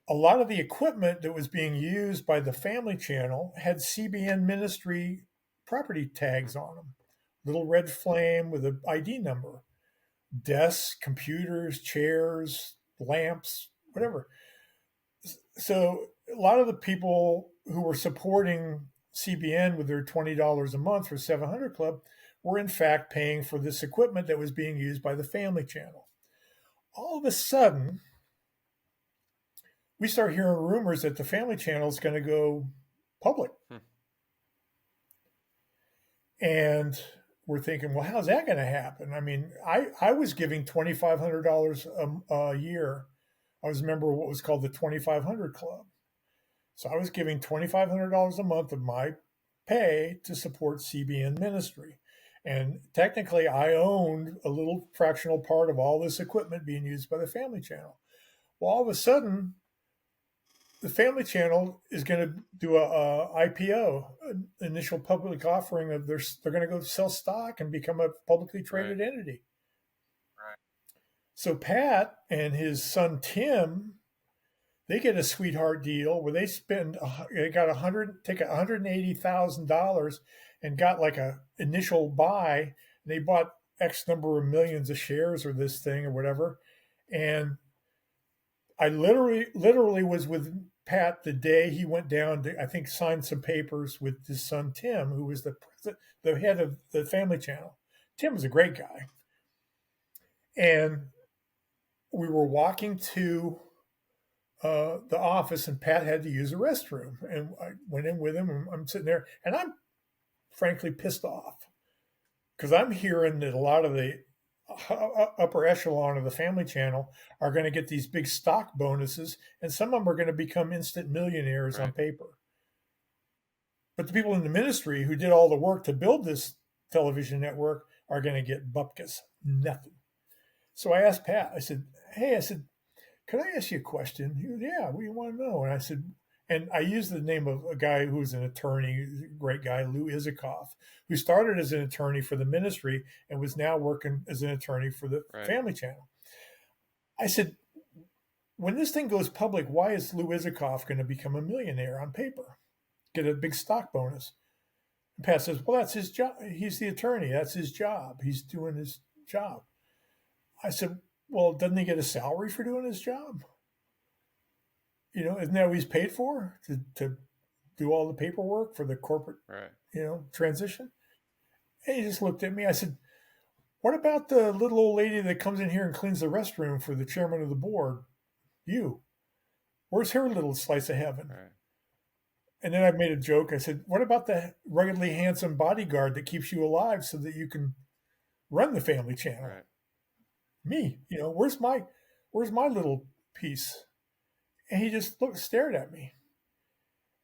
A lot of the equipment that was being used by the Family Channel had CBN ministry property tags on them, little red flame with an ID number, desks, computers, chairs, lamps, whatever. So a lot of the people who were supporting CBN with their $20 a month for 700 Club were in fact paying for this equipment that was being used by the Family Channel. All of a sudden, we start hearing rumors that the Family Channel is going to go public. Hmm. And we're thinking, well, how's that going to happen? I mean, I was giving $2,500 a year. I was a member of what was called the 2,500 Club. So I was giving $2,500 a month of my pay to support CBN ministry. And technically, I owned a little fractional part of all this equipment being used by the Family Channel. Well, all of a sudden, the Family Channel is going to do a IPO, an initial public offering of they're going to go sell stock and become a publicly Right. traded entity. So Pat and his son Tim, they get a sweetheart deal where they got $180,000 and got like a initial buy. And they bought X number of millions of shares or this thing or whatever. And I literally was with Pat the day he went down to, I think, sign some papers with his son Tim, who was the head of the Family Channel. Tim was a great guy, and we were walking to the office, and Pat had to use the restroom, and I went in with him. And I'm sitting there, and I'm frankly pissed off because I'm hearing that a lot of the upper echelon of the Family Channel are going to get these big stock bonuses, and some of them are going to become instant millionaires on paper. But the people in the ministry who did all the work to build this television network are going to get bupkis, nothing. So I asked Pat, I said, hey, can I ask you a question? He goes, yeah, what do you want to know? And I said, and I used the name of a guy who's an attorney, a great guy, Lou Isikoff, who started as an attorney for the ministry and was now working as an attorney for the Family Channel. I said, when this thing goes public, why is Lou Isikoff going to become a millionaire on paper, get a big stock bonus? And Pat says, well, that's his job. He's the attorney. That's his job. He's doing his job. I said, well, doesn't he get a salary for doing his job? You know, isn't that what he's paid for, to do all the paperwork for the corporate, transition? And he just looked at me. I said, what about the little old lady that comes in here and cleans the restroom for the chairman of the board? You. Where's her little slice of heaven? Right. And then I made a joke. I said, what about the ruggedly handsome bodyguard that keeps you alive so that you can run the Family Channel? Right. Me, where's my little piece? And he just stared at me.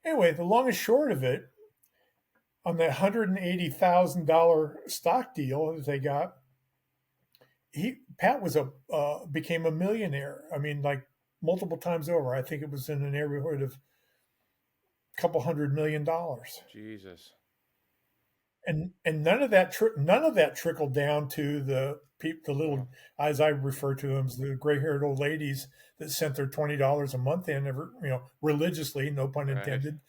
Anyway, the long and short of it, on that $180,000 stock deal that they got, Pat became a millionaire. I mean, like multiple times over. I think it was in the neighborhood of a couple $100 million. Jesus. And none of that trickled down to the little, as I refer to them, as the gray-haired old ladies that sent their $20 a month in, religiously, no pun intended,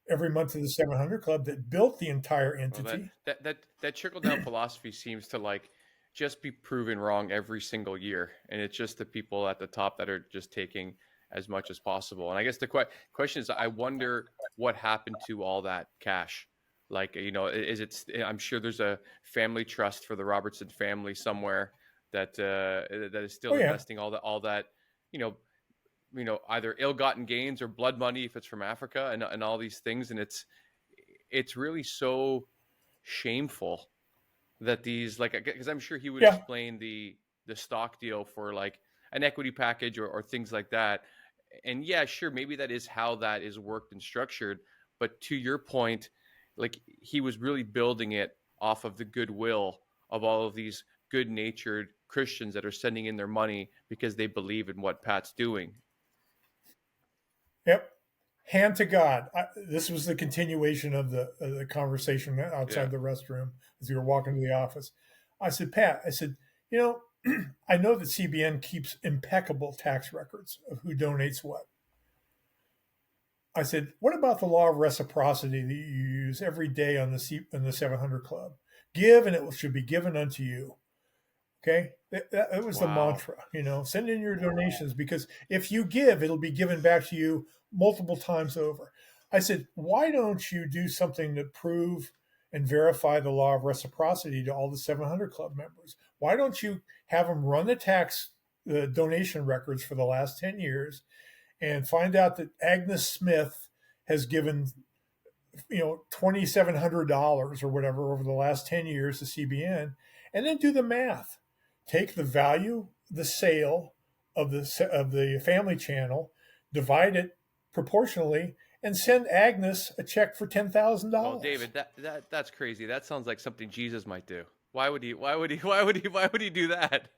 every month to the 700 Club that built the entire entity. Well, that trickle-down philosophy seems to just be proven wrong every single year, and it's just the people at the top that are just taking as much as possible. And I guess the question is, I wonder what happened to all that cash. I'm sure there's a family trust for the Robertson family somewhere that is still investing all that, either ill-gotten gains or blood money if it's from Africa and all these things. And it's really so shameful that these, because I'm sure he would explain the stock deal for an equity package or things like that. And yeah, sure, maybe that is how that is worked and structured. But to your point, he was really building it off of the goodwill of all of these good-natured Christians that are sending in their money because they believe in what Pat's doing. Yep. Hand to God. This was the continuation of the conversation outside the restroom as we were walking to the office. I said, Pat, I know that CBN keeps impeccable tax records of who donates what. I said, what about the law of reciprocity that you use every day in the 700 Club? Give, and it should be given unto you. Okay? That was the mantra, Send in your donations, because if you give, it'll be given back to you multiple times over. I said, why don't you do something to prove and verify the law of reciprocity to all the 700 Club members? Why don't you have them run the donation records for the last 10 years and find out that Agnes Smith has given, $2,700 or whatever over the last 10 years to CBN, and then do the math. Take the value, the sale of the Family Channel, divide it proportionally, and send Agnes a check for $10,000. Well, David, that's crazy. That sounds like something Jesus might do. Why would he do that?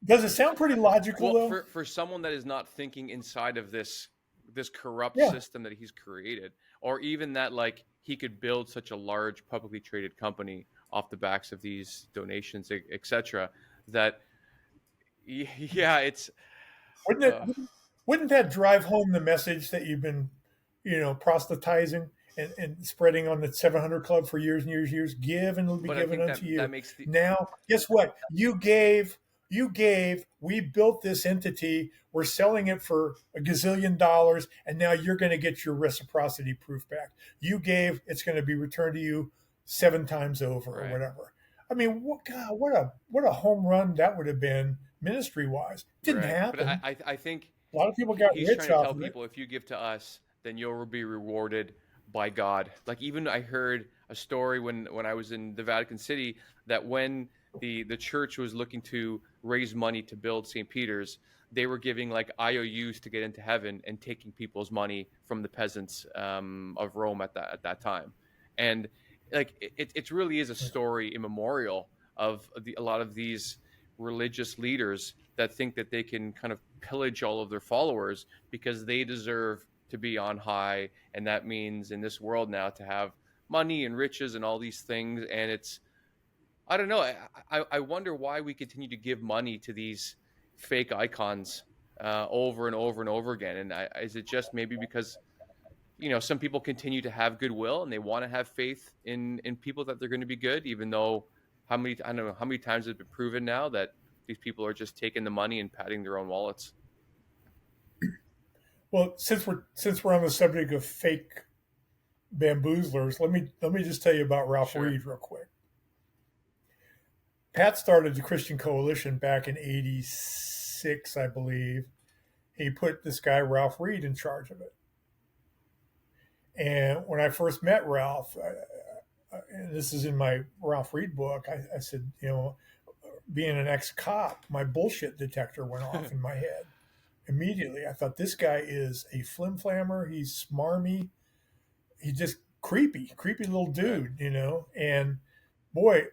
Does it sound pretty logical, though? For someone that is not thinking inside of this this corrupt Yeah. system that he's created, or even that like he could build such a large publicly traded company off the backs of these donations, etc. That yeah, it's Wouldn't it? uh, Wouldn't that drive home the message that you've been, proselytizing and spreading on the 700 Club for years and years and years? Give and it'll be but I given think unto that you. makes the Now, guess what? You gave, we built this entity, we're selling it for a gazillion dollars, and now you're going to get your reciprocity proof back. You gave, it's going to be returned to you 7 times over or right. whatever. I mean, God, what a home run that would have been ministry wise. Didn't Right. But happen. I think A lot of people got he's rich trying to off tell of it. people, if you give to us, then you'll be rewarded by God. Like, even I heard a story when I was in the Vatican City, that when the church was looking to raise money to build St. Peter's, they were giving like IOUs to get into heaven and taking people's money from the peasants of Rome at that time. And like it really is a story immemorial of a lot of these religious leaders that think that they can kind of pillage all of their followers because they deserve to be on high, and that means in this world now to have money and riches and all these things. And it's, I don't know, I wonder why we continue to give money to these fake icons over and over and over again. And is it just maybe because some people continue to have goodwill and they want to have faith in people that they're going to be good, even though I don't know how many times it's been proven now that these people are just taking the money and padding their own wallets. Well, since we're on the subject of fake bamboozlers, let me just tell you about Ralph Sure. Reed real quick. Pat started the Christian Coalition back in '86, I believe. He put this guy Ralph Reed in charge of it. And when I first met Ralph, and this is in my Ralph Reed book, I said, being an ex-cop, my bullshit detector went off in my head immediately. I thought, this guy is a flim-flammer. He's smarmy. He's just creepy little dude, And boy,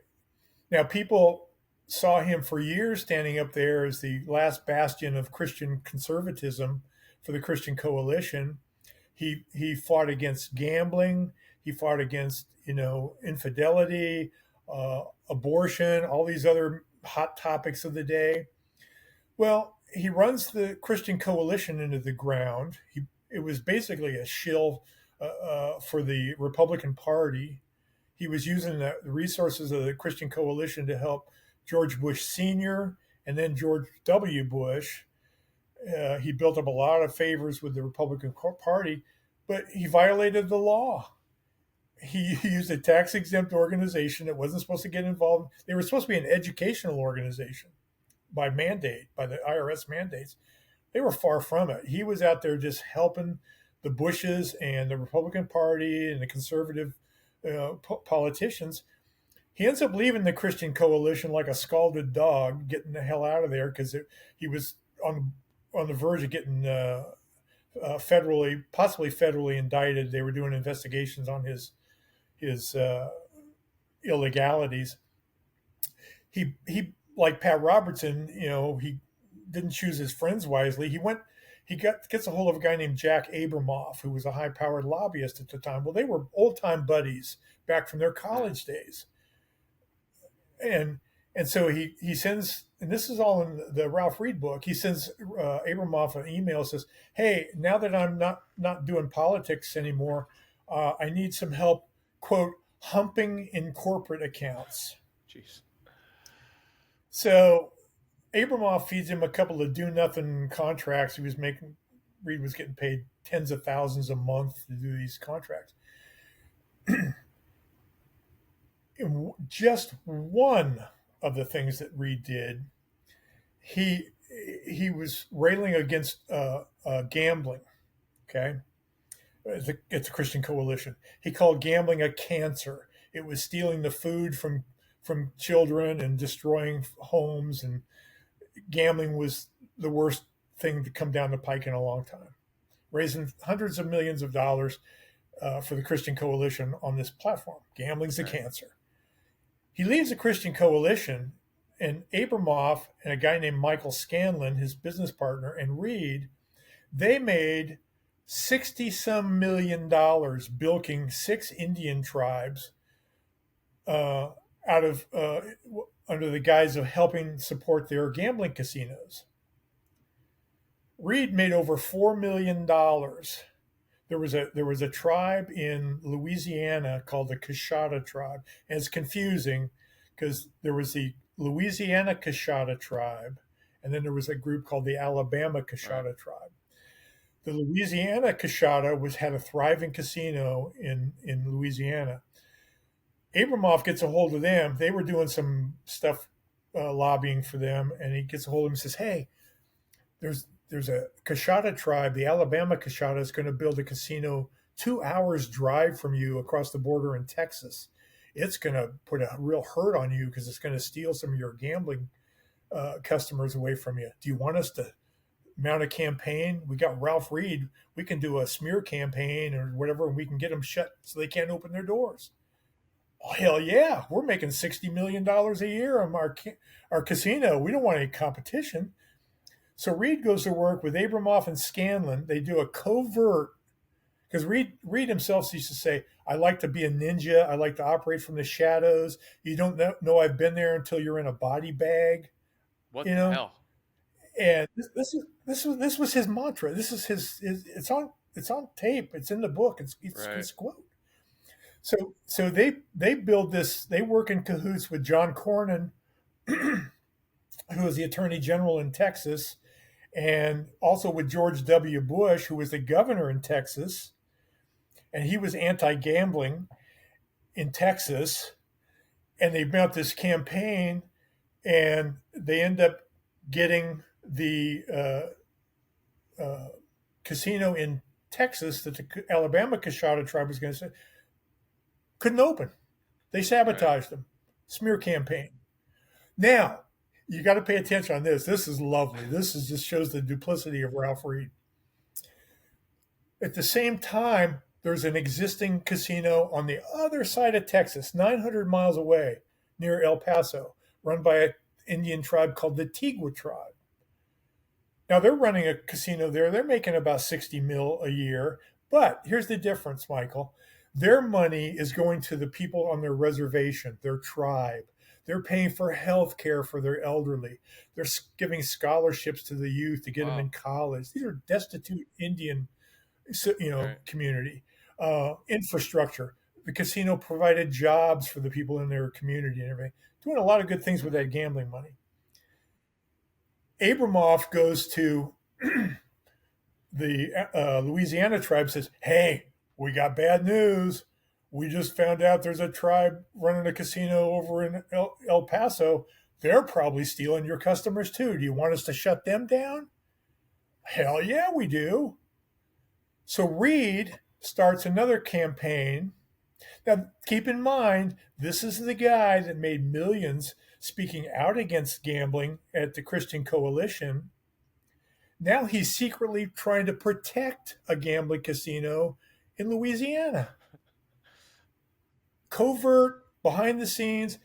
now people saw him for years standing up there as the last bastion of Christian conservatism for the Christian Coalition. He fought against gambling. He fought against, infidelity, abortion, all these other hot topics of the day. Well, he runs the Christian Coalition into the ground. It was basically a shill for the Republican Party. He was using the resources of the Christian Coalition to help George Bush Sr. and then George W. Bush. He built up a lot of favors with the Republican Party, but he violated the law. He used a tax-exempt organization that wasn't supposed to get involved. They were supposed to be an educational organization by mandate, by the IRS mandates. They were far from it. He was out there just helping the Bushes and the Republican Party and the conservative politicians. He ends up leaving the Christian Coalition like a scalded dog, getting the hell out of there because he was on the verge of getting possibly federally indicted. They were doing investigations on his illegalities. He like Pat Robertson, he didn't choose his friends wisely. He gets a hold of a guy named Jack Abramoff, who was a high-powered lobbyist at the time. Well, they were old-time buddies back from their college days. And so he sends, and this is all in the Ralph Reed book, he sends Abramoff an email, says, hey, now that I'm not doing politics anymore, I need some help, quote, humping in corporate accounts. Jeez. So Abramoff feeds him a couple of do-nothing contracts. Reed was getting paid tens of thousands a month to do these contracts. Just one of the things that Reed did, he was railing against gambling. Okay, it's a Christian Coalition. He called gambling a cancer. It was stealing the food from children and destroying homes, and gambling was the worst thing to come down the pike in a long time. Raising hundreds of millions of dollars for the Christian Coalition on this platform. Gambling's a cancer. He leaves the Christian Coalition, and Abramoff and a guy named Michael Scanlon, his business partner, and Reed, they made 60-some million bilking 6 Indian tribes uh, out of under the guise of helping support their gambling casinos. Reed made over $4 million. There was a tribe in Louisiana called the Coshada tribe, and it's confusing because there was the Louisiana Coshada tribe, and then there was a group called the Alabama Right. Coshada tribe. The Louisiana Coshada had a thriving casino in Louisiana. Abramoff gets a hold of them. They were doing some stuff, lobbying for them, and he gets a hold of them and says, "Hey, there's a Coshada tribe, the Alabama Coshada, is going to build a casino 2 hours drive from you across the border in Texas. It's going to put a real hurt on you because it's going to steal some of your gambling customers away from you. Do you want us to mount a campaign? We got Ralph Reed. We can do a smear campaign or whatever, and we can get them shut so they can't open their doors." Oh, hell yeah. We're making $60 million a year on our casino. We don't want any competition. So Reed goes to work with Abramoff and Scanlon. They do a covert, because Reed himself used to say, "I like to be a ninja. I like to operate from the shadows. You don't know I've been there until you're in a body bag." What You the know, hell? and this was his mantra. This is his it's on tape. It's in the book. It's Right. his quote. So they build this. They work in cahoots with John Cornyn, who was the Attorney General in Texas, and also with George W. Bush, who was the governor in Texas, and he was anti-gambling in Texas. And they mount this campaign, and they end up getting the casino in Texas that the Alabama Coshada tribe was going to say couldn't open. They Right. sabotaged them. Smear campaign. Now, you got to pay attention on this. This is lovely. Just shows the duplicity of Ralph Reed. At the same time, there's an existing casino on the other side of Texas, 900 miles away, near El Paso, run by an Indian tribe called the Tigwa tribe. Now they're running a casino there. They're making about 60 mil a year. But here's the difference, Michael. Their money is going to the people on their reservation, their tribe. They're paying for health care for their elderly. They're giving scholarships to the youth to get them Wow. in college. These are destitute Indian, Right. community. Infrastructure. The casino provided jobs for the people in their community and everything. Doing a lot of good things with that gambling money. Abramoff goes to the Louisiana tribe, says, "Hey, we got bad news. We just found out there's a tribe running a casino over in El Paso. They're probably stealing your customers too. Do you want us to shut them down?" Hell yeah, we do. So Reed starts another campaign. Now, keep in mind, this is the guy that made millions speaking out against gambling at the Christian Coalition. Now he's secretly trying to protect a gambling casino in Louisiana. Covert, behind the scenes,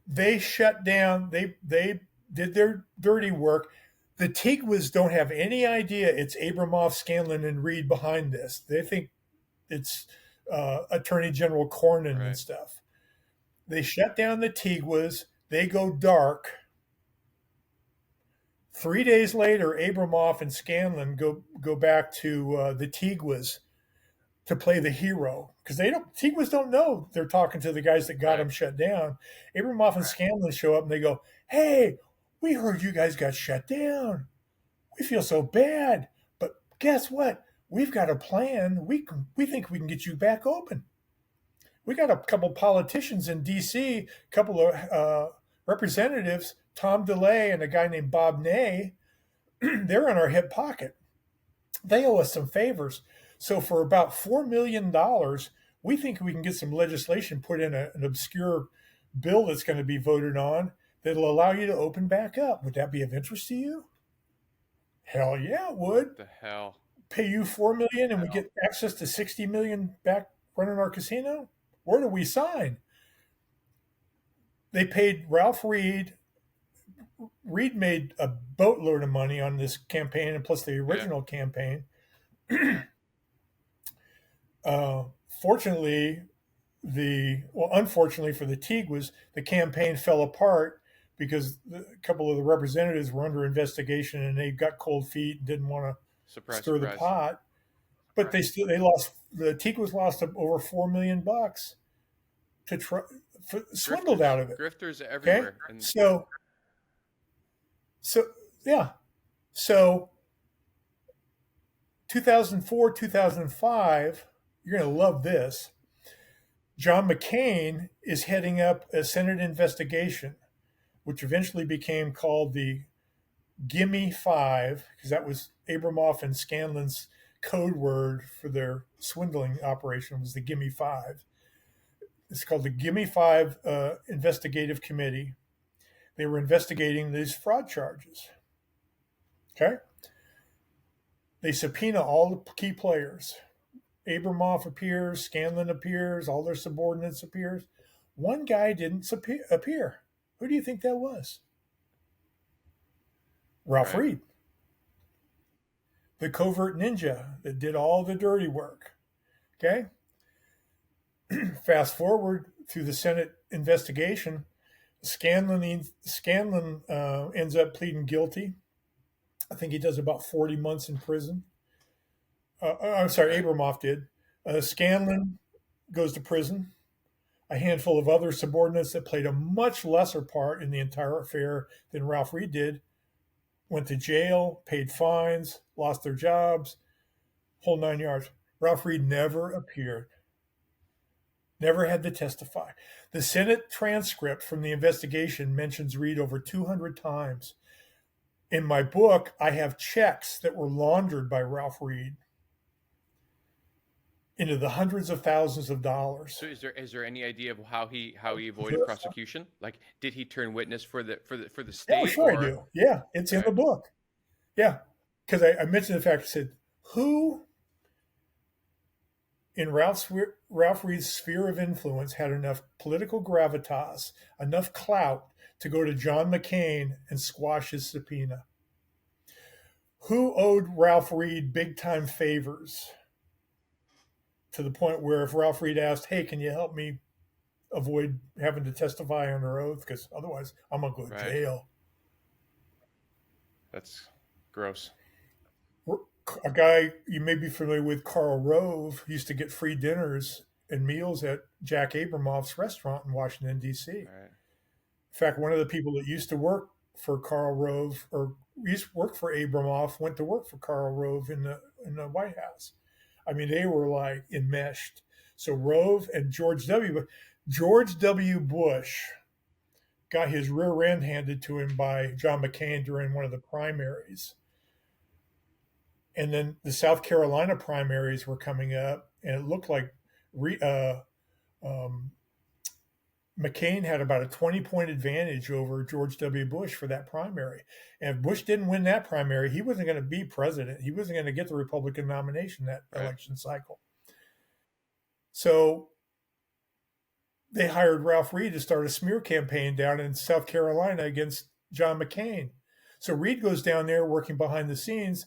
they shut down. They did their dirty work. The Tigwas don't have any idea it's Abramoff, Scanlon, and Reed behind this. They think it's Attorney General Cornyn and Right. stuff. They shut down the Tigwas. They go dark. 3 days later, Abramoff and Scanlon go back to the Tigwas to play the hero because Tigwas don't know they're talking to the guys that got Right. them shut down. Abramoff and Scanlon show up and they go, "Hey, we heard you guys got shut down. We feel so bad, but guess what? We've got a plan. We think we can get you back open. We got a couple politicians in D.C., a couple of representatives, Tom DeLay and a guy named Bob Ney. They're in our hip pocket. They owe us some favors. So for about $4 million, we think we can get some legislation put in an obscure bill that's going to be voted on that'll allow you to open back up. Would that be of interest to you?" Hell yeah, it would. What the hell? Pay you $4 million and we get access to $60 million back running our casino? Where do we sign? They paid Ralph Reed. Reed made a boatload of money on this campaign and plus the Yeah. original campaign. Uh, Fortunately, unfortunately for the Tiguas, the campaign fell apart because a couple of the representatives were under investigation and they got cold feet and didn't want to Surprise, stir the surprise. pot. But they lost, the Tiguas lost over $4 million to try, swindled Grifters, out of it. grifters Okay, everywhere, and so yeah, so 2004, 2005. You're going to love this. John McCain is heading up a Senate investigation, which eventually became called the Gimme Five, because that was Abramoff and Scanlon's code word for their swindling operation was the Gimme Five. It's called the Gimme Five Investigative Committee. They were investigating these fraud charges. Okay. They subpoena all the key players. Abramoff appears, Scanlon appears, all their subordinates appears. One guy didn't appear. Who do you think that was? Ralph right. Reed, the covert ninja that did all the dirty work. Okay. Fast forward through the Senate investigation, Scanlon ends up pleading guilty. I think he does about 40 months in prison. I'm sorry, Right. Abramoff did. Scanlon goes to prison. A handful of other subordinates that played a much lesser part in the entire affair than Ralph Reed did went to jail, paid fines, lost their jobs, whole 9 yards. Ralph Reed never appeared, never had to testify. The Senate transcript from the investigation mentions Reed over 200 times. In my book, I have checks that were laundered by Ralph Reed into the hundreds of thousands of dollars. So is there any idea of how he avoided prosecution? Like, did he turn witness for the Yeah, state, sure I or do. Yeah, it's in okay, the book. Yeah, because I mentioned the fact I said, who in Ralph Reed's sphere of influence had enough political gravitas, enough clout to go to John McCain and squash his subpoena? Who owed Ralph Reed big time favors to the point where if Ralph Reed asked, hey, can you help me avoid having to testify under oath? Because otherwise I'm going to go to right? jail. That's gross. A guy you may be familiar with, Karl Rove, used to get free dinners and meals at Jack Abramoff's restaurant in Washington, D.C. In Right. fact, one of the people that used to work for Karl Rove or used to work for Abramoff went to work for Karl Rove in the White House. I mean, they were like enmeshed. So Rove and George W. Bush got his rear end handed to him by John McCain during one of the primaries. And then the South Carolina primaries were coming up, and it looked like McCain had about a 20-point advantage over George W. Bush for that primary. And if Bush didn't win that primary, he wasn't going to be president. He wasn't going to get the Republican nomination that Right. election cycle. So they hired Ralph Reed to start a smear campaign down in South Carolina against John McCain. So Reed goes down there working behind the scenes,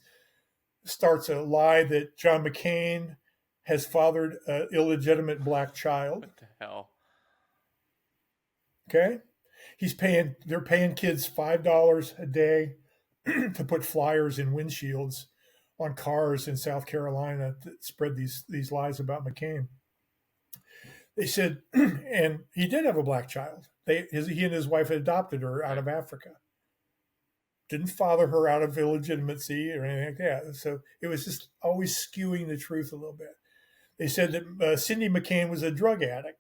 starts a lie that John McCain has fathered an illegitimate black child. What the hell? Okay. They're paying kids $5 a day to put flyers in windshields on cars in South Carolina that spread these lies about McCain. They said, and he did have a black child. He and his wife had adopted her out of Africa. Didn't father her out of illegitimacy or anything like that. So it was just always skewing the truth a little bit. They said that Cindy McCain was a drug addict.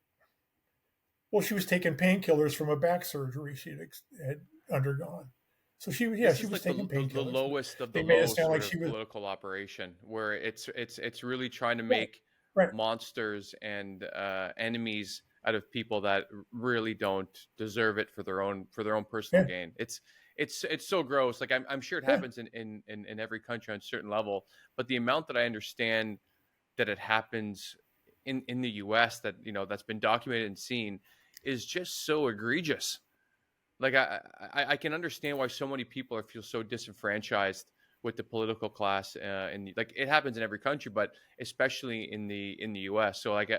Well, she was taking painkillers from a back surgery she had undergone. So she was Like taking painkillers. the lowest of the They made it low sound sort like of she was political operation, where it's really trying to right, make right. monsters and enemies out of people that really don't deserve it for their own personal Yeah, gain. It's so gross. Like I'm sure it yeah, happens in every country on a certain level, but the amount that I understand that it happens in the US that that's been documented and seen is just so egregious. Like I can understand why so many people feel so disenfranchised with the political class, and like it happens in every country, but especially in the U.S. So like,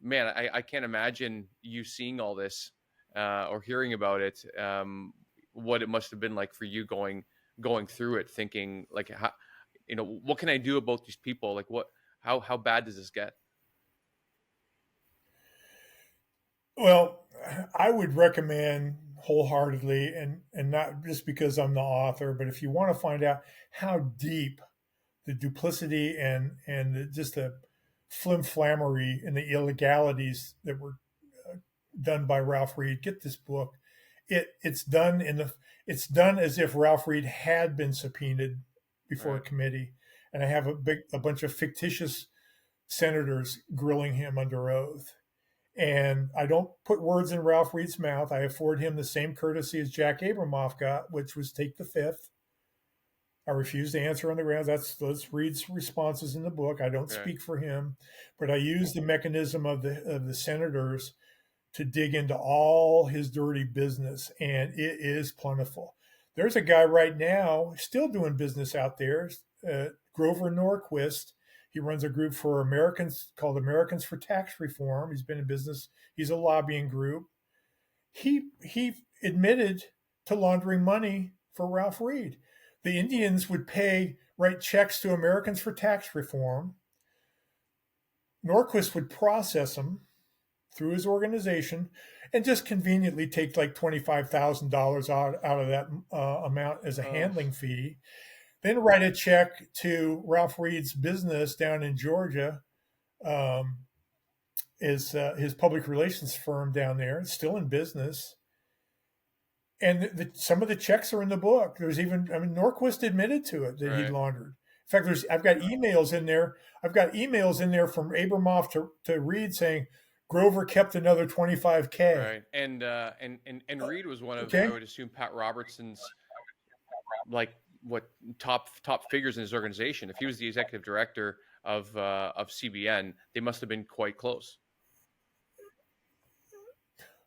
man, I can't imagine you seeing all this or hearing about it. What it must have been like for you going through it, thinking like, how, what can I do about these people? Like, how bad does this get? Well, I would recommend wholeheartedly, and not just because I'm the author, but if you want to find out how deep the duplicity and just the flimflammery and the illegalities that were done by Ralph Reed, get this book. It's done it's done as if Ralph Reed had been subpoenaed before a Right. committee, and I have a bunch of fictitious senators grilling him under oath. And I don't put words in Ralph Reed's mouth. I afford him the same courtesy as Jack Abramoff got, which was take the fifth. I refuse to answer on the grounds. That's Reed's responses in the book. I don't Right. speak for him, but I use the mechanism of the senators to dig into all his dirty business, and it is plentiful. There's a guy right now still doing business out there, Grover Norquist. He runs a group for Americans called Americans for Tax Reform. He's been in business. He's a lobbying group. He admitted to laundering money for Ralph Reed. The Indians would write checks to Americans for Tax Reform. Norquist would process them through his organization and just conveniently take like $25,000 out of that amount as a Oh, handling fee. Then write a check to Ralph Reed's business down in Georgia, um, his public relations firm down there. It's still in business. And some of the checks are in the book. There's even, I mean, Norquist admitted to it that he'd right. laundered. In fact, I've got emails in there. I've got emails in there from Abramoff to Reed saying Grover kept another 25K. Right. And Reed was one of, I Okay. would assume, Pat Robertson's like what top figures in his organization. If he was the executive director of CBN, they must have been quite close.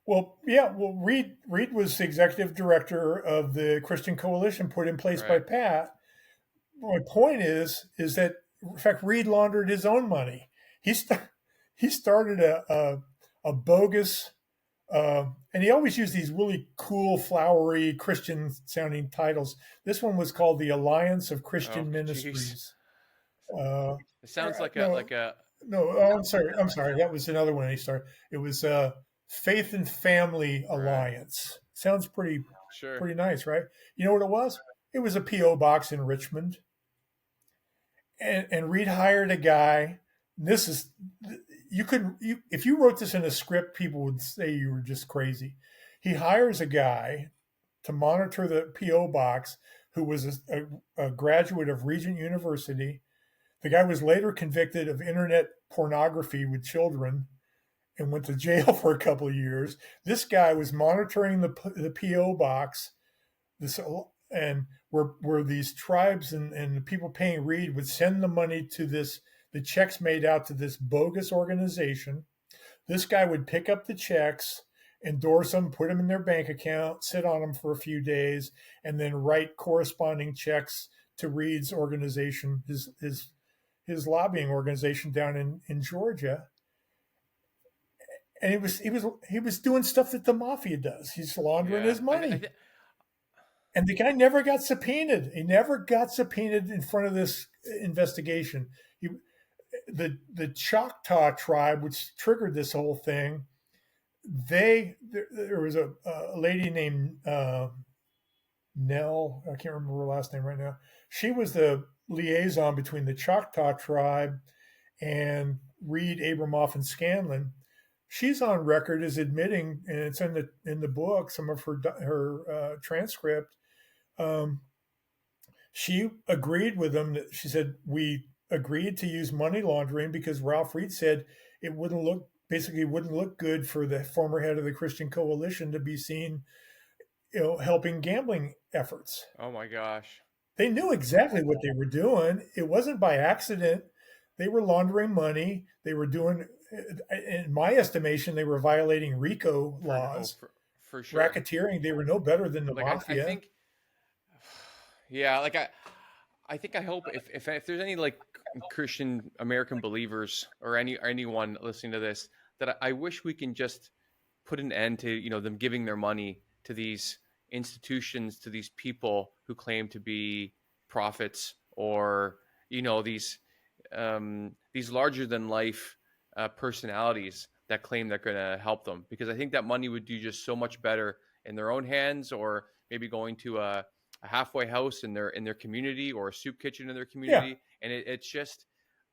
Well, yeah. Well, Reed was the executive director of the Christian Coalition put in place by Right. Pat. My point is that in fact Reed laundered his own money. He st- he started a bogus, and he always used these really cool, flowery Christian sounding titles. This one was called the Alliance of Oh, Christian jeez. Ministries. Uh, It sounds like a no, like a no, oh, I'm sorry. That was another one he started. It was Faith and Family right. Alliance. Sounds Sure. pretty nice, right? You know what it was? It was a PO box in Richmond, and Reed hired a guy. This is you could you if you wrote this in a script, people would say you were just crazy. He hires a guy to monitor the PO box who was a graduate of Regent University. The guy was later convicted of internet pornography with children and went to jail for a couple of years. This guy was monitoring the PO box. This and where these tribes and the people paying Reed would send the money to the checks made out to this bogus organization. This guy would pick up the checks, endorse them, put them in their bank account, sit on them for a few days, and then write corresponding checks to Reed's organization, his lobbying organization down in Georgia. And he was doing stuff that the mafia does. He's laundering Yeah. his money. And the guy never got subpoenaed. He never got subpoenaed in front of this investigation. The Choctaw tribe, which triggered this whole thing, there was a lady named Nell. I can't remember her last name right now. She was the liaison between the Choctaw tribe and Reed, Abramoff, and Scanlon. She's on record as admitting, and it's in the book, some of her transcript. Um, she agreed with them. She said we agreed to use money laundering because Ralph Reed said it wouldn't look good for the former head of the Christian Coalition to be seen, helping gambling efforts. Oh my gosh. They knew exactly what they were doing. It wasn't by accident. They were laundering money. They were doing, in my estimation, they were violating RICO laws, For sure. racketeering. They were no better than the Like I mafia. think, yeah. Like I hope if there's any like Christian American believers or anyone listening to this, that I wish we can just put an end to them giving their money to these institutions, to these people who claim to be prophets, or these larger than life personalities that claim they're going to help them, because I think that money would do just so much better in their own hands, or maybe going to a halfway house in their community, or a soup kitchen in their Yeah, community. And it's just,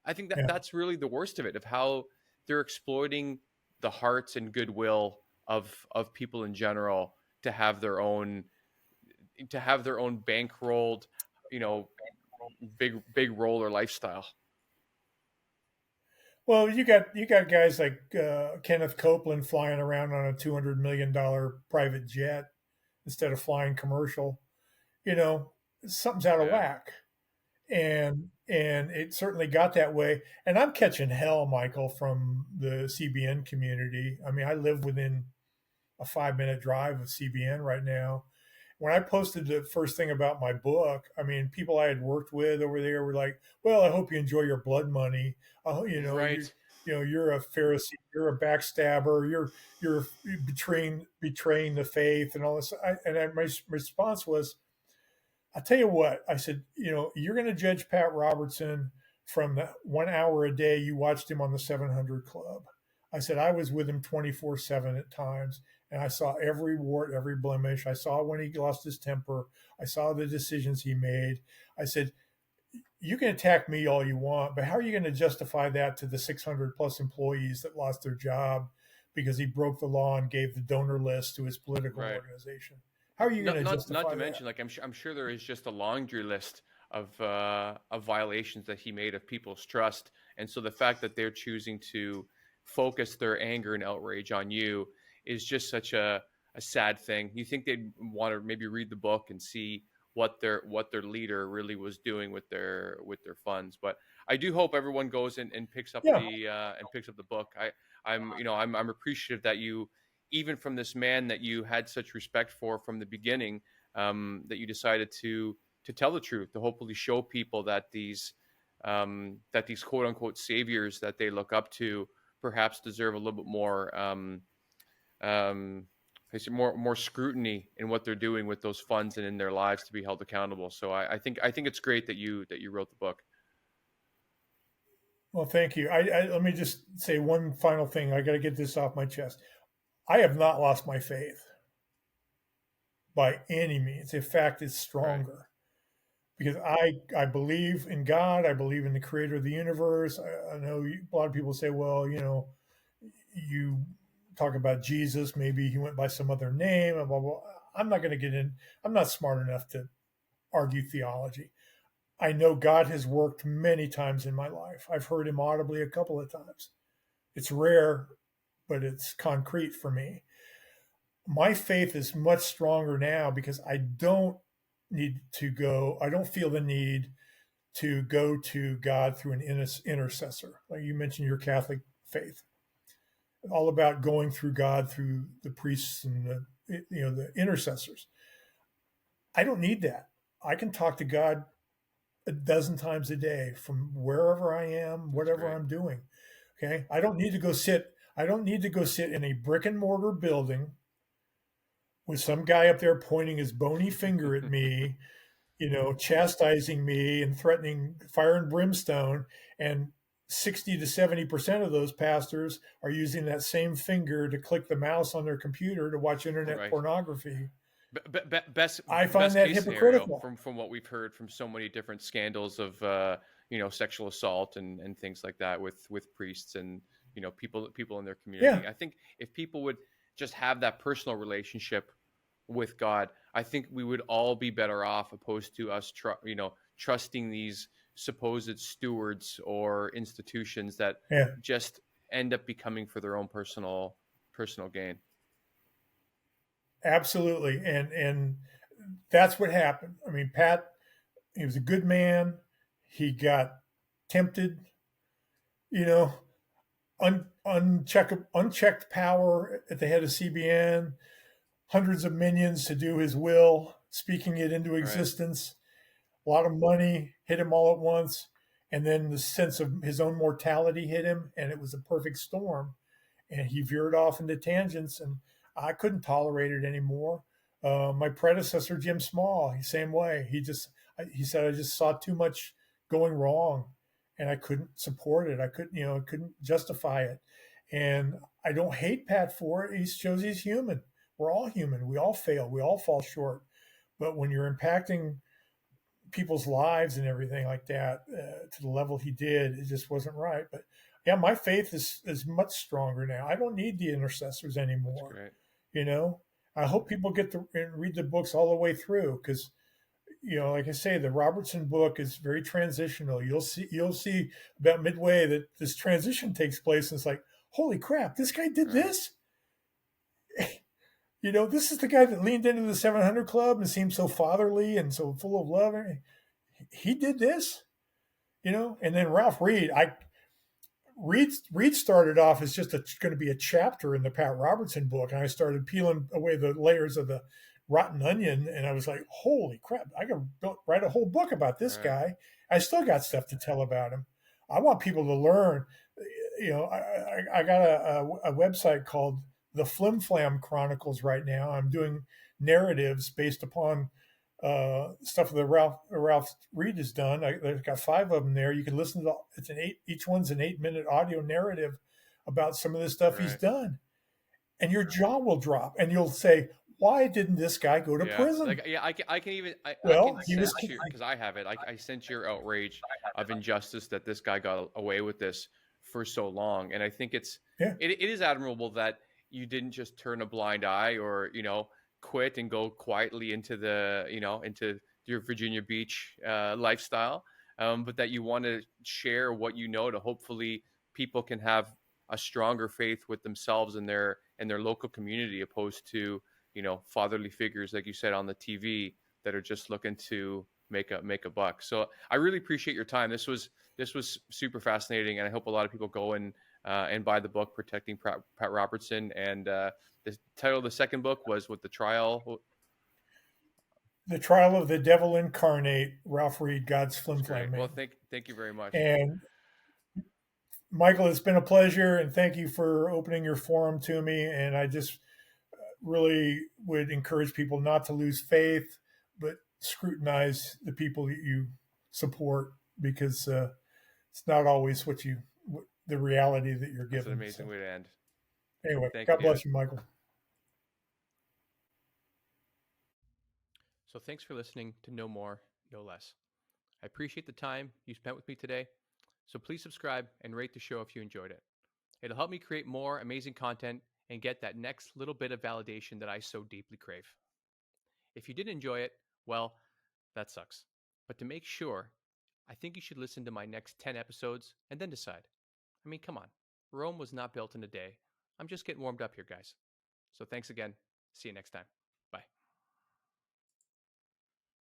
I think that yeah. that's really the worst of it, of how they're exploiting the hearts and goodwill of people in general to have their own bankrolled, you know, big roller lifestyle. Well, you got guys like Kenneth Copeland flying around on a $200 million private jet instead of flying commercial. You know, something's out of Yeah. whack, and it certainly got that way. And I'm catching hell, Michael, from the CBN community. I mean, I live within a 5 minute drive of CBN right now. When I posted the first thing about my book, I mean, people I had worked with over there were like, "Well, I hope you enjoy your blood money. Right. You're a Pharisee, you're a backstabber, you're betraying the faith and all this." My response was, "I tell you what," I said, "you're going to judge Pat Robertson from the 1 hour a day you watched him on the 700 Club." I said, "I was with him 24/7 at times, and I saw every wart, every blemish. I saw when he lost his temper. I saw the decisions he made." I said, "You can attack me all you want, but how are you going to justify that to the 600 plus employees that lost their job because he broke the law and gave the donor list to his political Right. organization? How are you going to Not justify to mention, that?" like, I'm sure there is just a laundry list of violations that he made of people's trust. And so the fact that they're choosing to focus their anger and outrage on you is just such a sad thing. You think they'd want to maybe read the book and see what their leader really was doing with their funds. But I do hope everyone goes and picks up Yeah. the book. I'm appreciative that you, even from this man that you had such respect for from the beginning, that you decided to tell the truth, to hopefully show people that these quote unquote saviors that they look up to perhaps deserve a little bit more um, more scrutiny in what they're doing with those funds and in their lives, to be held accountable. So I think it's great that you wrote the book. Well, thank you. Let me just say one final thing. I got to get this off my chest. I have not lost my faith by any means. In fact, it's Right. stronger because I believe in God. I believe in the creator of the universe. I know a lot of people say, well, you talk about Jesus, maybe he went by some other name, and blah, blah. I'm not going to get in. I'm not smart enough to argue theology. I know God has worked many times in my life. I've heard him audibly a couple of times. It's rare, but it's concrete for me. My faith is much stronger now because I don't I don't feel the need to go to God through an intercessor. Like you mentioned your Catholic faith, all about going through God through the priests and the intercessors. I don't need that. I can talk to God a dozen times a day from wherever I am, That's whatever great. I'm doing. Okay. I don't need to go sit in a brick and mortar building with some guy up there pointing his bony finger at me, chastising me and threatening fire and brimstone. And 60 to 70% of those pastors are using that same finger to click the mouse on their computer to watch internet Right. pornography. Best I find best that case scenario hypocritical. from what we've heard from so many different scandals of sexual assault and things like that with priests and people in their Yeah, community. I think if people would just have that personal relationship with God, I think we would all be better off, opposed to us trusting these supposed stewards or institutions that yeah, just end up becoming for their own personal gain. absolutely. And that's what happened. I mean, Pat, he was a good man. He got tempted, you know, unchecked power at the head of CBN, hundreds of minions to do his will, speaking it into Right. existence. A lot of money hit him all at once, and then the sense of his own mortality hit him, and it was a perfect storm. And he veered off into tangents, and I couldn't tolerate it anymore. My predecessor, Jim Small, same way. He said I just saw too much going wrong, and I couldn't support it. I couldn't justify it. And I don't hate Pat for it. He shows he's human. We're all human. We all fail. We all fall short. But when you're impacting people's lives and everything like that to the level he did, it just wasn't right. But yeah, my faith is much stronger now. I don't need the intercessors anymore. That's great. You know, I hope people get to read the books all the way through because, like I say, the Robertson book is very transitional. You'll see about midway that this transition takes place, and it's like, holy crap, this guy did this. This is the guy that leaned into the 700 Club and seemed so fatherly and so full of love. He did this, And then Ralph Reed, Reed started off as just going to be a chapter in the Pat Robertson book, and I started peeling away the layers of the rotten onion, and I was like, holy crap, I could write a whole book about this guy. I still got stuff to tell about him. I want people to learn. I got a website called the Flim Flam Chronicles right now. I'm doing narratives based upon stuff that Ralph Reed has done. I've got 5 of them there. You can listen to each one's an 8-minute audio narrative about some of the stuff he's done, and your jaw will drop, and you'll say, "Why didn't this guy go to prison?" I can even. Because I have it. I sense your outrage of injustice that this guy got away with this for so long, and I think it is admirable that you didn't just turn a blind eye or quit and go quietly into into your Virginia Beach lifestyle, but that you want to share what to hopefully people can have a stronger faith with themselves and their local community, opposed to fatherly figures like you said on the TV that are just looking to make a buck. So I really appreciate your time. This was super fascinating, and I hope a lot of people go and buy the book, Protecting Pat Robertson. And the title of the second book was The Trial of the Devil Incarnate, Ralph Reed, God's Flim Flam Man. Well, thank you very much. And Michael, it's been a pleasure, and thank you for opening your forum to me. And I just really would encourage people not to lose faith, but scrutinize the people that you support, because it's not always the reality that you're given. That's an amazing way to end. Anyway, God bless you, Michael. So thanks for listening to No More, No Less. I appreciate the time you spent with me today. So please subscribe and rate the show if you enjoyed it. It'll help me create more amazing content and get that next little bit of validation that I so deeply crave. If you didn't enjoy it, well, that sucks. But to make sure, I think you should listen to my next 10 episodes and then decide. I mean, come on. Rome was not built in a day. I'm just getting warmed up here, guys. So thanks again. See you next time.